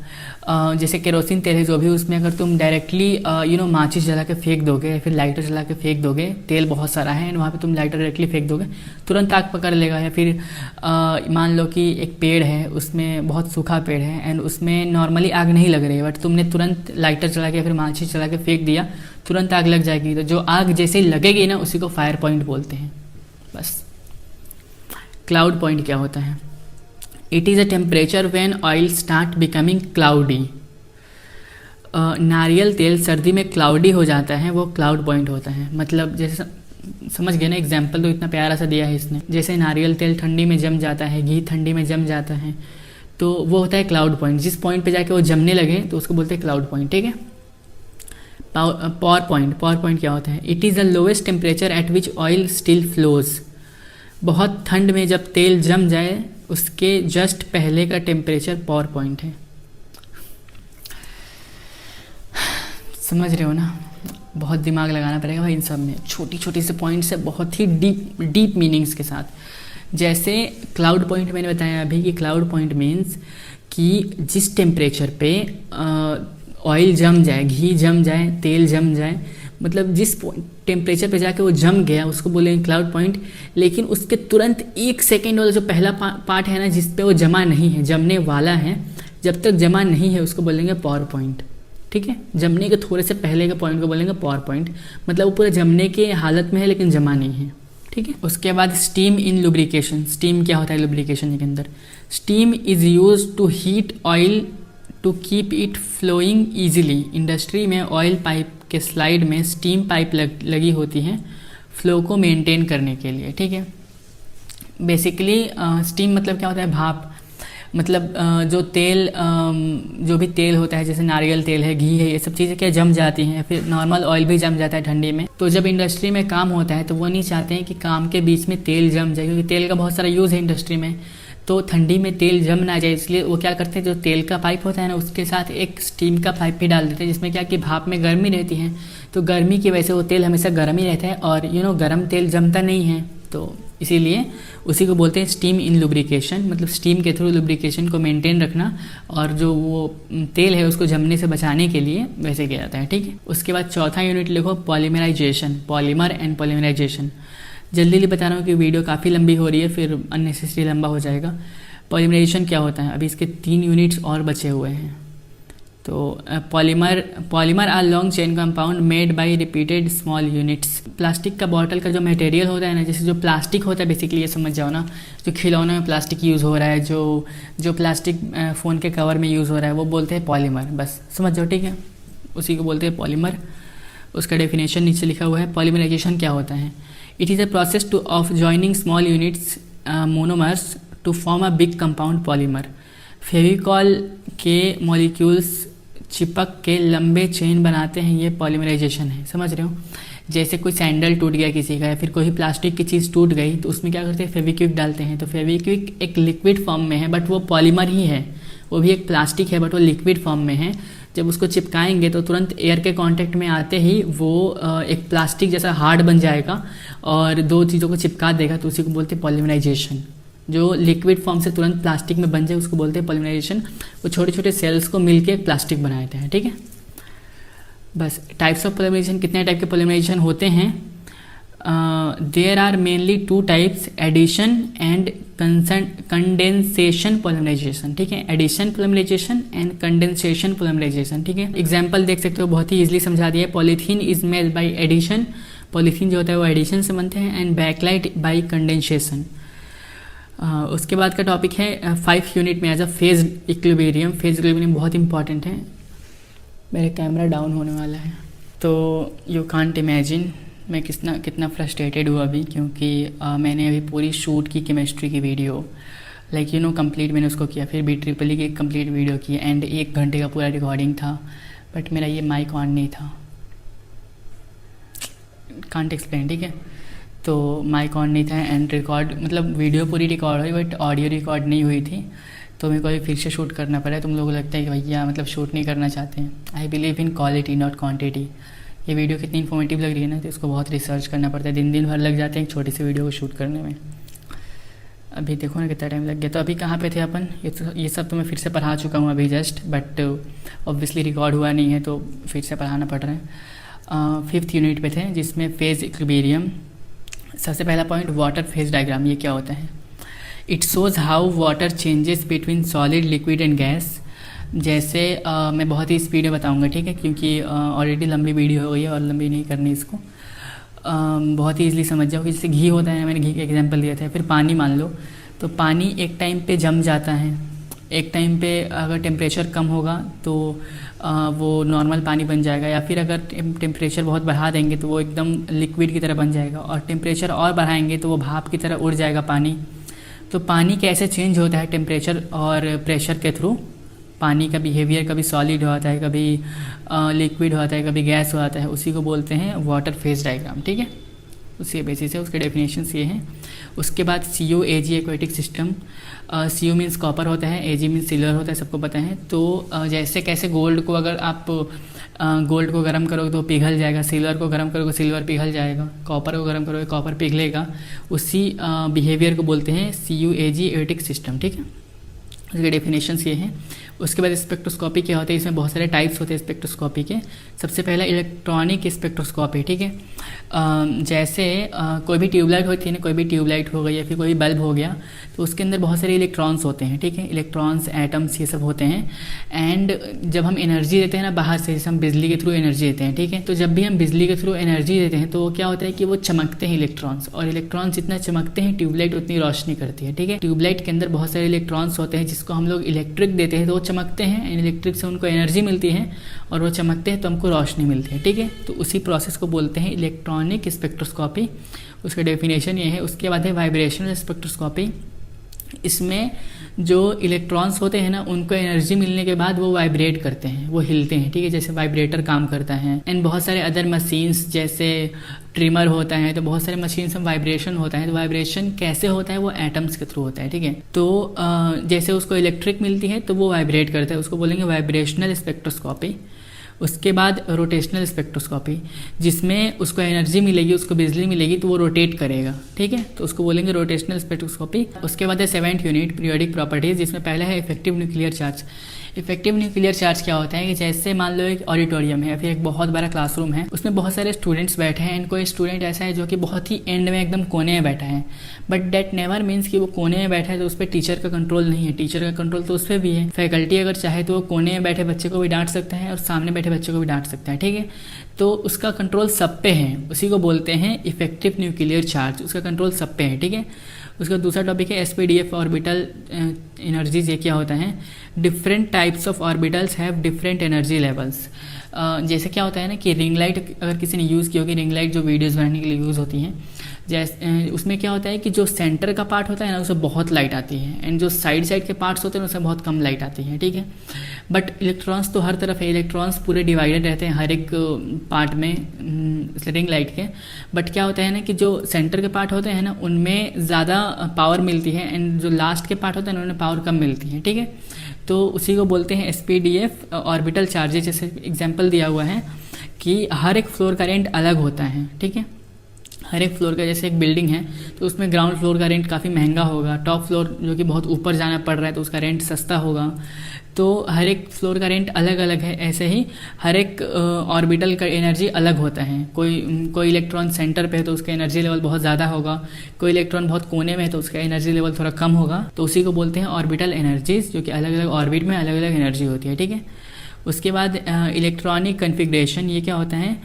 जैसे केरोसिन तेल है जो भी, उसमें अगर तुम डायरेक्टली माचिस जला के फेंक दोगे या फिर लाइटर जला के फेंक दोगे, तेल बहुत सारा है एंड वहाँ पे तुम लाइटर डायरेक्टली फेंक दोगे, तुरंत आग पकड़ लेगा। या फिर मान लो कि एक पेड़ है, उसमें बहुत सूखा पेड़ है एंड उसमें नॉर्मली आग नहीं लग रही है, बट तुमने तुरंत लाइटर चला के या फिर माचिस चला के फेंक दिया, तुरंत आग लग जाएगी। तो जो आग जैसे ही लगेगी ना उसी को फायर पॉइंट बोलते हैं। बस। क्लाउड पॉइंट क्या होता है? It is a temperature when oil start becoming cloudy. नारियल तेल सर्दी में क्लाउडी हो जाता है, वो क्लाउड पॉइंट होता है। मतलब जैसे समझ गए ना, एग्जाम्पल तो इतना प्यारा सा दिया है इसने। जैसे नारियल तेल ठंडी में जम जाता है, घी ठंडी में जम जाता है, तो वो होता है क्लाउड पॉइंट। जिस पॉइंट पे जाके वो जमने लगे तो उसको बोलते हैं क्लाउड पॉइंट। ठीक है। Power point. पावर पॉइंट क्या होता है? It is the lowest temperature at which oil still flows. बहुत ठंड में जब तेल जम जाए उसके जस्ट पहले का टेम्परेचर पावर पॉइंट है। समझ रहे हो ना? बहुत दिमाग लगाना पड़ेगा भाई इन सब में, छोटी छोटी से पॉइंट्स है, बहुत ही डीप मीनिंग्स के साथ। जैसे क्लाउड पॉइंट मैंने बताया अभी कि क्लाउड पॉइंट मीन्स कि जिस टेम्परेचर पे ऑयल जम जाए, घी जम जाए, तेल जम जाए, मतलब जिस टेम्परेचर पे जाके वो जम गया उसको बोलेंगे क्लाउड पॉइंट। लेकिन उसके तुरंत 1 सेकेंड वाला जो पहला पार्ट है ना, जिस पे वो जमा नहीं है, जमने वाला है, जब तक जमा नहीं है उसको बोलेंगे पावर पॉइंट। ठीक है, जमने के थोड़े से पहले के पॉइंट को बोलेंगे पावर पॉइंट। मतलब वो पूरा जमने के हालत में है लेकिन जमा नहीं है। ठीक है। उसके बाद स्टीम इन लुब्रिकेशन। स्टीम क्या होता है लुब्रिकेशन के अंदर? Steam is use to heat oil to keep it flowing easily. Industry में ऑयल पाइप के स्लाइड में स्टीम पाइप लगी होती है फ्लो को मेंटेन करने के लिए। ठीक है। बेसिकली स्टीम मतलब क्या होता है? भाप। मतलब जो तेल जो भी तेल होता है, जैसे नारियल तेल है, घी है, ये सब चीज़ें क्या जम जाती हैं, फिर नॉर्मल ऑयल भी जम जाता है ठंडी में। तो जब इंडस्ट्री में काम होता है तो वो नहीं चाहते हैं कि काम के बीच में तेल जम जाए, क्योंकि तेल का बहुत सारा यूज़ है इंडस्ट्री में, तो ठंडी में तेल जम ना जाए, इसलिए वो क्या करते हैं, जो तेल का पाइप होता है ना उसके साथ एक स्टीम का पाइप भी डाल देते हैं, जिसमें क्या कि भाप में गर्मी रहती है, तो गर्मी की वजह से वो तेल हमेशा गर्म ही रहता है और गर्म तेल जमता नहीं है, तो इसीलिए उसी को बोलते हैं स्टीम इन लुब्रिकेशन। मतलब स्टीम के थ्रू लुब्रिकेशन को मेंटेन रखना और जो वो तेल है उसको जमने से बचाने के लिए वैसे किया जाता है। ठीक है। उसके बाद चौथा यूनिट लिखो पॉलीमराइजेशन। Polymer and polymerisation. जल्दी बता रहा हूँ कि वीडियो काफ़ी लंबी हो रही है, फिर अननेसेसरी लंबा हो जाएगा। पॉलीमराइजेशन क्या होता है? अभी इसके 3 यूनिट्स और बचे हुए हैं। तो polymer are long chain compound made by repeated small units. Plastic का बॉटल का जो मटेरियल होता है ना, जैसे जो प्लास्टिक होता है, बेसिकली ये समझ जाओ ना, जो खिलौने में प्लास्टिक यूज़ हो रहा है, जो प्लास्टिक फ़ोन के कवर में यूज़ हो रहा है, वो बोलते हैं पॉलीमर। बस समझ जाओ। ठीक है, उसी को बोलते हैं पॉलीमर। उसका डेफिनेशन नीचे लिखा हुआ है। पॉलीमराइजेशन क्या होता है? It is a process of joining small units monomers to form a big compound polymer. Fevicol के मॉलिक्यूल्स चिपक के लंबे चेन बनाते हैं, ये पॉलीमराइजेशन है। समझ रहे हो? जैसे कोई सैंडल टूट गया किसी का या फिर कोई प्लास्टिक की चीज़ टूट गई तो उसमें क्या करते हैं? फेविक्विक डालते हैं। तो फेविक्विक एक लिक्विड फॉर्म में है बट वो पॉलीमर ही है, वो भी एक प्लास्टिक है बट वो लिक्विड फॉर्म में है। जब उसको चिपकाएंगे तो तुरंत एयर के कांटेक्ट में आते ही वो एक प्लास्टिक जैसा हार्ड बन जाएगा और 2 चीज़ों को चिपका देगा, तो उसी को बोलते हैं पॉलीमराइजेशन। जो लिक्विड फॉर्म से तुरंत प्लास्टिक में बन जाए उसको बोलते हैं पॉलीमराइजेशन। वो छोटे छोटे सेल्स को मिलके एक प्लास्टिक बनाते हैं, ठीक है। बस टाइप्स ऑफ पॉलीमराइजेशन, कितने टाइप के पॉलीमराइजेशन होते हैं? There are mainly 2 types, addition and condensation polymerization, ठीक है। Addition polymerization and condensation polymerization, ठीक है। एग्जाम्पल देख सकते हो, बहुत ही ईजिली समझा दिया है। Polythene is made by addition, polythene जो होता है वो एडिशन से बनते हैं, एंड बैकलाइट बाई कंडेंसेशन। उसके बाद का टॉपिक है 5 यूनिट में as a phase equilibrium. Phase equilibrium बहुत इंपॉर्टेंट है। मेरे कैमरा डाउन होने वाला है, तो यू कांट इमेजिन मैं कितना फ्रस्ट्रेटेड हुआ अभी, क्योंकि मैंने अभी पूरी शूट की केमिस्ट्री की वीडियो, लाइक कंप्लीट मैंने उसको किया, फिर BEE की कंप्लीट वीडियो की, एंड 1 घंटे का पूरा रिकॉर्डिंग था, बट मेरा ये माइक ऑन नहीं था, कांट एक्सप्लेन, ठीक है। तो माइक ऑन नहीं था एंड रिकॉर्ड, मतलब वीडियो पूरी रिकॉर्ड हुई बट ऑडियो रिकॉर्ड नहीं हुई थी, तो मेरे को अभी फिर से शूट करना पड़ा। तुम लोगों को लगता है कि भैया मतलब शूट नहीं करना चाहते हैं। I believe in quality not quantity. ये वीडियो कितनी इन्फॉर्मेटिव लग रही है ना, तो इसको बहुत रिसर्च करना पड़ता है, दिन भर लग जाते हैं एक छोटी सी वीडियो को शूट करने में। अभी देखो ना कितना टाइम लग गया। तो अभी कहाँ पे थे अपन? ये सब तो मैं फिर से पढ़ा चुका हूँ अभी जस्ट, बट ऑब्वियसली रिकॉर्ड हुआ नहीं है तो फिर से पढ़ाना पड़ रहा है। 5th यूनिट पे थे, जिसमें फेज इक्विलिब्रियम। सबसे पहला पॉइंट, वाटर फेज डायग्राम। ये क्या होता है? It shows how water changes between solid, liquid and gas. जैसे मैं बहुत ही स्पीड में बताऊंगा, ठीक है, क्योंकि ऑलरेडी लंबी वीडियो हो गई है और लंबी नहीं करनी इसको। बहुत ही ईजिली समझ जाओ कि जैसे घी होता है, मैंने घी का एग्जांपल दिया था। फिर पानी मान लो, तो पानी एक टाइम पे जम जाता है, एक टाइम पे अगर टेम्परेचर कम होगा तो वो नॉर्मल पानी बन जाएगा, या फिर अगर टेम्परेचर बहुत बढ़ा देंगे तो वो एकदम लिक्विड की तरह बन जाएगा, और टेम्परेचर और बढ़ाएंगे तो वो भाप की तरह उड़ जाएगा पानी। तो पानी कैसे चेंज होता है टेम्परेचर और प्रेशर के थ्रू? पानी का बिहेवियर कभी सॉलिड होता है, कभी लिक्विड होता है, कभी गैस होता है, उसी को बोलते हैं वाटर फेज डायग्राम, ठीक है। उसी बेसिस से उसके डेफिनेशंस ये हैं। उसके बाद CuAg aquatic system. Cu means copper होता है, Ag मीन्स सिल्वर होता है, सबको पता है। तो जैसे कैसे गोल्ड को अगर आप गोल्ड को गर्म करोगे तो पिघल जाएगा, सिल्वर को गर्म करोगे सिल्वर पिघल जाएगा, कॉपर को गर्म करोगे कॉपर पिघलेगा, उसी बिहेवियर को बोलते हैं CuAg एक्वेटिक सिस्टम, ठीक है। उसके डेफिनेशंस ये हैं। उसके बाद स्पेक्ट्रोस्कोपी क्या होता है? इसमें बहुत सारे टाइप्स होते हैं स्पेक्ट्रोस्कोपी के। सबसे पहला इलेक्ट्रॉनिक स्पेक्ट्रोस्कोपी, ठीक है। जैसे कोई भी ट्यूबलाइट होती है ना, कोई भी ट्यूबलाइट हो गई या फिर कोई भी बल्ब हो गया, तो उसके अंदर बहुत सारे इलेक्ट्रॉन्स होते हैं, ठीक है। इलेक्ट्रॉन्स, एटम्स, ये सब होते हैं। एंड जब हम एनर्जी देते हैं ना बाहर से, जैसे हम बिजली के थ्रू एनर्जी देते हैं, ठीक है, तो जब भी हम बिजली के थ्रू एनर्जी देते हैं तो क्या होता है कि वो चमकते हैं इलेक्ट्रॉन्स, और इलेक्ट्रॉन्स जितना चमकते हैं ट्यूबलाइट उतनी रोशनी करती है, ठीक है। ट्यूबलाइट के अंदर बहुत सारे इलेक्ट्रॉन्स होते हैं जिसको हम लोग इलेक्ट्रिक देते हैं तो वो चमकते हैं, इलेक्ट्रिक से उनको एनर्जी मिलती है और वो चमकते हैं तो हमको रोशनी मिलती है, ठीक है। तो उसी प्रोसेस को बोलते हैं इलेक्ट्रॉनिक स्पेक्ट्रोस्कोपी। उसका डेफिनेशन ये है। उसके बाद है वाइब्रेशनल स्पेक्ट्रोस्कोपी। इसमें जो इलेक्ट्रॉन्स होते हैं ना, उनको एनर्जी मिलने के बाद वो वाइब्रेट करते हैं, वो हिलते हैं, ठीक है, जैसे वाइब्रेटर काम करता है। एंड बहुत सारे अदर मशीन्स जैसे ट्रिमर होता है, तो बहुत सारे मशीन्स में वाइब्रेशन होता है। तो वाइब्रेशन कैसे होता है? वो एटम्स के थ्रू होता है, ठीक है। तो जैसे उसको इलेक्ट्रिक मिलती है तो वो वाइब्रेट करता है, उसको बोलेंगे वाइब्रेशनल स्पेक्ट्रोस्कोपी। उसके बाद रोटेशनल स्पेक्ट्रोस्कोपी, जिसमें उसको एनर्जी मिलेगी, उसको बिजली मिलेगी तो वो रोटेट करेगा, ठीक है, तो उसको बोलेंगे रोटेशनल स्पेक्ट्रोस्कोपी। उसके बाद है 7th यूनिट पीरियोडिक प्रॉपर्टीज, जिसमें पहला है effective nuclear charge. Effective nuclear charge क्या होता है कि जैसे मान लो एक ऑडिटोरियम है या फिर एक बहुत बड़ा क्लासरूम है, उसमें बहुत सारे स्टूडेंट्स बैठे हैं, एंड कोई स्टूडेंट ऐसा है जो कि बहुत ही एंड में एकदम कोने में बैठा है, बट दैट नेवर मीन्स कि वो कोने में बैठा है तो उस पर टीचर का कंट्रोल नहीं है। टीचर का कंट्रोल तो उस पर भी है। फैकल्टी अगर चाहे तो वो कोने में बैठे बच्चे को भी डांट सकता है और सामने बैठे बच्चे को भी डांट सकता है, ठीक है। तो उसका कंट्रोल सब पे है, उसी को बोलते हैं इफेक्टिव न्यूक्लियर चार्ज। उसका कंट्रोल सब पे है, ठीक है। उसका दूसरा टॉपिक है SPDF ऑर्बिटल एनर्जीज। ये क्या होता है? Different types of orbitals have different energy levels. जैसे क्या होता है ना कि रिंग लाइट अगर किसी ने यूज़ की होगी, रिंग लाइट जो वीडियोस बनाने के लिए यूज़ होती हैं, जैसे उसमें क्या होता है कि जो सेंटर का पार्ट होता है ना उसमें बहुत लाइट आती है, एंड जो साइड के पार्ट्स होते हैं उसमें बहुत कम लाइट आती है, ठीक है। बट इलेक्ट्रॉन्स तो हर तरफ है, इलेक्ट्रॉन्स पूरे डिवाइडेड रहते हैं हर एक पार्ट में रिंग लाइट के। बट क्या होता है ना कि जो सेंटर के पार्ट होते हैं ना उनमें ज़्यादा पावर मिलती है, एंड जो लास्ट के पार्ट होते हैं उनमें पावर कम मिलती है, ठीक है। तो उसी को बोलते हैं SPDF ऑर्बिटल चार्जेस। जैसे एग्जांपल दिया हुआ है कि हर एक फ्लोर का रेंट अलग होता है, ठीक है, हर एक फ्लोर का, जैसे एक बिल्डिंग है तो उसमें ग्राउंड फ्लोर का रेंट काफ़ी महंगा होगा, टॉप फ्लोर जो कि बहुत ऊपर जाना पड़ रहा है तो उसका रेंट सस्ता होगा। तो हर एक फ्लोर का रेंट अलग अलग है। ऐसे ही हर एक ऑर्बिटल का एनर्जी अलग होता है। कोई इलेक्ट्रॉन सेंटर पे है तो उसका एनर्जी लेवल बहुत ज़्यादा होगा, कोई इलेक्ट्रॉन बहुत कोने में है तो उसका एनर्जी लेवल थोड़ा कम होगा। तो उसी को बोलते हैं ऑर्बिटल एनर्जीज, जो कि अलग अलग ऑर्बिट में अलग अलग एनर्जी होती है, ठीक है। उसके बाद इलेक्ट्रॉनिक कन्फिग्रेशन, ये क्या होता है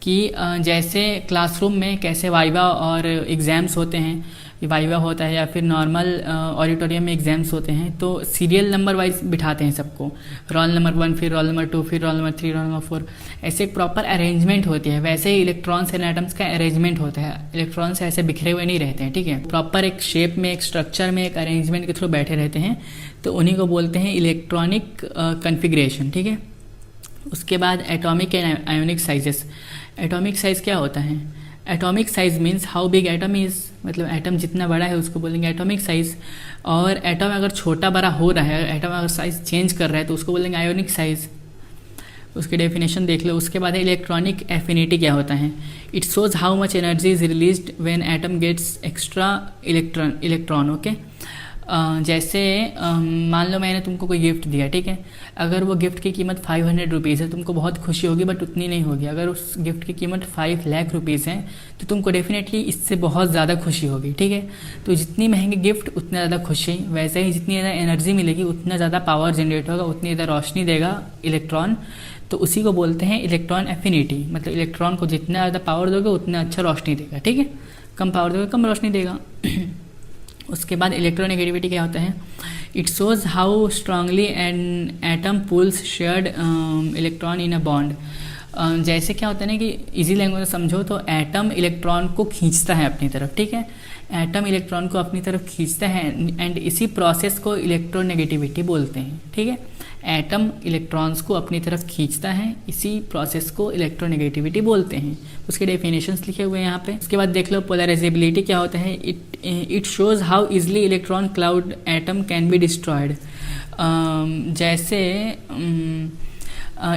कि जैसे क्लासरूम में कैसे वाइवा और एग्ज़ाम्स होते हैं, वाइवा होता है या फिर नॉर्मल ऑडिटोरियम में एग्ज़ाम्स होते हैं, तो सीरियल नंबर वाइज बिठाते हैं सबको, रोल नंबर 1, फिर रोल नंबर 2, फिर रोल नंबर 3, रोल नंबर 4, ऐसे एक प्रॉपर अरेंजमेंट होती है। वैसे ही इलेक्ट्रॉन्स एंड एटम्स का अरेंजमेंट होता है। इलेक्ट्रॉन्स ऐसे बिखरे हुए नहीं रहते हैं, ठीक है, प्रॉपर एक शेप में, एक स्ट्रक्चर में, एक अरेंजमेंट के थ्रू बैठे रहते हैं, तो उन्हीं को बोलते हैं इलेक्ट्रॉनिक कन्फिग्रेशन, ठीक है। उसके बाद atomic and ionic sizes. Atomic size क्या होता है? Atomic size means how big atom is, मतलब एटम जितना बड़ा है उसको बोलेंगे एटॉमिक साइज। और एटम अगर छोटा बड़ा हो रहा है, एटम अगर साइज चेंज कर रहा है तो उसको बोलेंगे आयोनिक साइज। उसकी डेफिनेशन देख लो। उसके बाद है इलेक्ट्रॉनिक एफिनिटी क्या होता है? It shows how much energy is released when atom gets extra electron, okay. जैसे मान लो मैंने तुमको कोई गिफ्ट दिया, ठीक है, अगर वो गिफ्ट की कीमत 500 रुपीज़ है, तुमको बहुत खुशी होगी, बट उतनी नहीं होगी। अगर उस गिफ्ट की कीमत 5 लाख रुपीज़ है तो तुमको डेफिनेटली इससे बहुत ज़्यादा खुशी होगी, ठीक है। तो जितनी महंगी गिफ्ट उतना ज़्यादा खुशी, वैसे ही जितनी ज़्यादा एनर्जी मिलेगी उतना ज़्यादा पावर जनरेट होगा, उतनी ज़्यादा रोशनी देगा इलेक्ट्रॉन। तो उसी को बोलते हैं इलेक्ट्रॉन एफिनिटी, मतलब इलेक्ट्रॉन को जितना ज़्यादा पावर दोगे उतना अच्छा रोशनी देगा, ठीक है, कम पावर दोगे कम रोशनी देगा। उसके बाद इलेक्ट्रोनेगेटिविटी क्या होता है? It shows how strongly an atom pulls shared electron in a bond. जैसे क्या होता है ना कि इजी लैंग्वेज में समझो तो एटम इलेक्ट्रॉन को खींचता है अपनी तरफ, ठीक है, एटम इलेक्ट्रॉन को अपनी तरफ खींचता है, एंड इसी प्रोसेस को इलेक्ट्रोनेगेटिविटी बोलते हैं, ठीक है। एटम इलेक्ट्रॉन्स को अपनी तरफ खींचता है, इसी प्रोसेस को इलेक्ट्रोनेगेटिविटी बोलते हैं। उसके डेफिनेशंस लिखे हुए हैं यहाँ पे। उसके बाद देख लो पोलराइजेबिलिटी क्या होता है? It shows how easily electron cloud atom can be destroyed. जैसे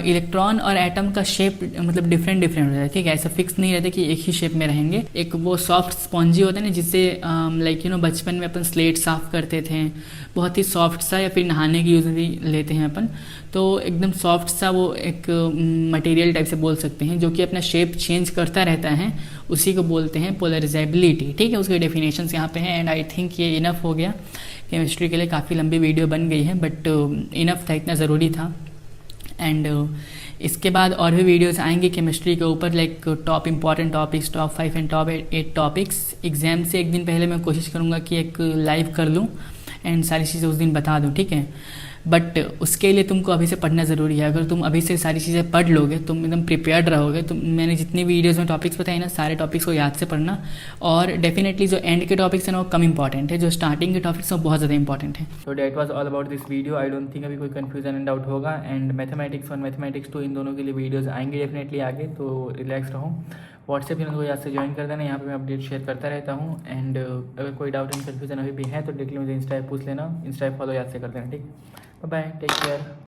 इलेक्ट्रॉन और एटम का शेप मतलब डिफरेंट होता है, ठीक है, ऐसा फिक्स नहीं रहता कि एक ही शेप में रहेंगे। एक वो सॉफ्ट स्पॉन्जी होता है ना, जिससे लाइक बचपन में अपन स्लेट साफ करते थे, बहुत ही सॉफ्ट सा, या फिर नहाने की यूज़ भी लेते हैं अपन, तो एकदम सॉफ्ट सा वो एक मटेरियल टाइप से बोल सकते हैं, जो कि अपना शेप चेंज करता रहता है, उसी को बोलते हैं पोलराइजेबिलिटी, ठीक है। उसके डेफिनेशंस यहाँ पे हैं, एंड आई थिंक ये इनफ हो गया। केमिस्ट्री के लिए काफ़ी लंबी वीडियो बन गई है, बट इनफ था, इतना ज़रूरी था। एंड इसके बाद और भी वीडियोस आएंगे केमिस्ट्री के ऊपर, like top important topics, top 5 and top 8 topics. Exam से एक दिन पहले मैं कोशिश करूँगा कि एक लाइव कर लूँ एंड सारी चीज़ें उस दिन बता दूँ, ठीक है। बट उसके लिए तुमको अभी से पढ़ना ज़रूरी है। अगर तुम अभी से सारी चीज़ें पढ़ लोगे, तुम एकदम प्रिपेयर्ड रहोगे, तो मैंने जितनी वीडियोस में टॉपिक्स बताए ना, सारे टॉपिक्स को याद से पढ़ना। और डेफिनेटली जो एंड के टॉपिक्स हैं ना वो कम इंपॉर्टेंट है, जो स्टार्टिंग के टॉपिक्स हैं वो बहुत ज़्यादा इंपॉर्टेंट है। तो that was all about this video. I don't think अभी कोई कन्फ्यूजन एंड डाउट होगा। एंड मैथमेटिक्स 1 मैथमेटिक्स 2 इन दोनों के लिए वीडियोज़ आएंगे डेफिनेटली आगे, तो रिलैक्स रहो। व्हाट्सएप चैनल को याद से ज्वाइन कर देना, यहाँ पे मैं अपडेट शेयर करता रहता हूँ। एंड अगर कोई डाउट एंड कन्फ्यूजन अभी भी है तो डायरेक्टली मुझे इंस्टा पे पूछ लेना, इंस्टा पे फॉलो याद से कर देना, ठीक। Bye, take care.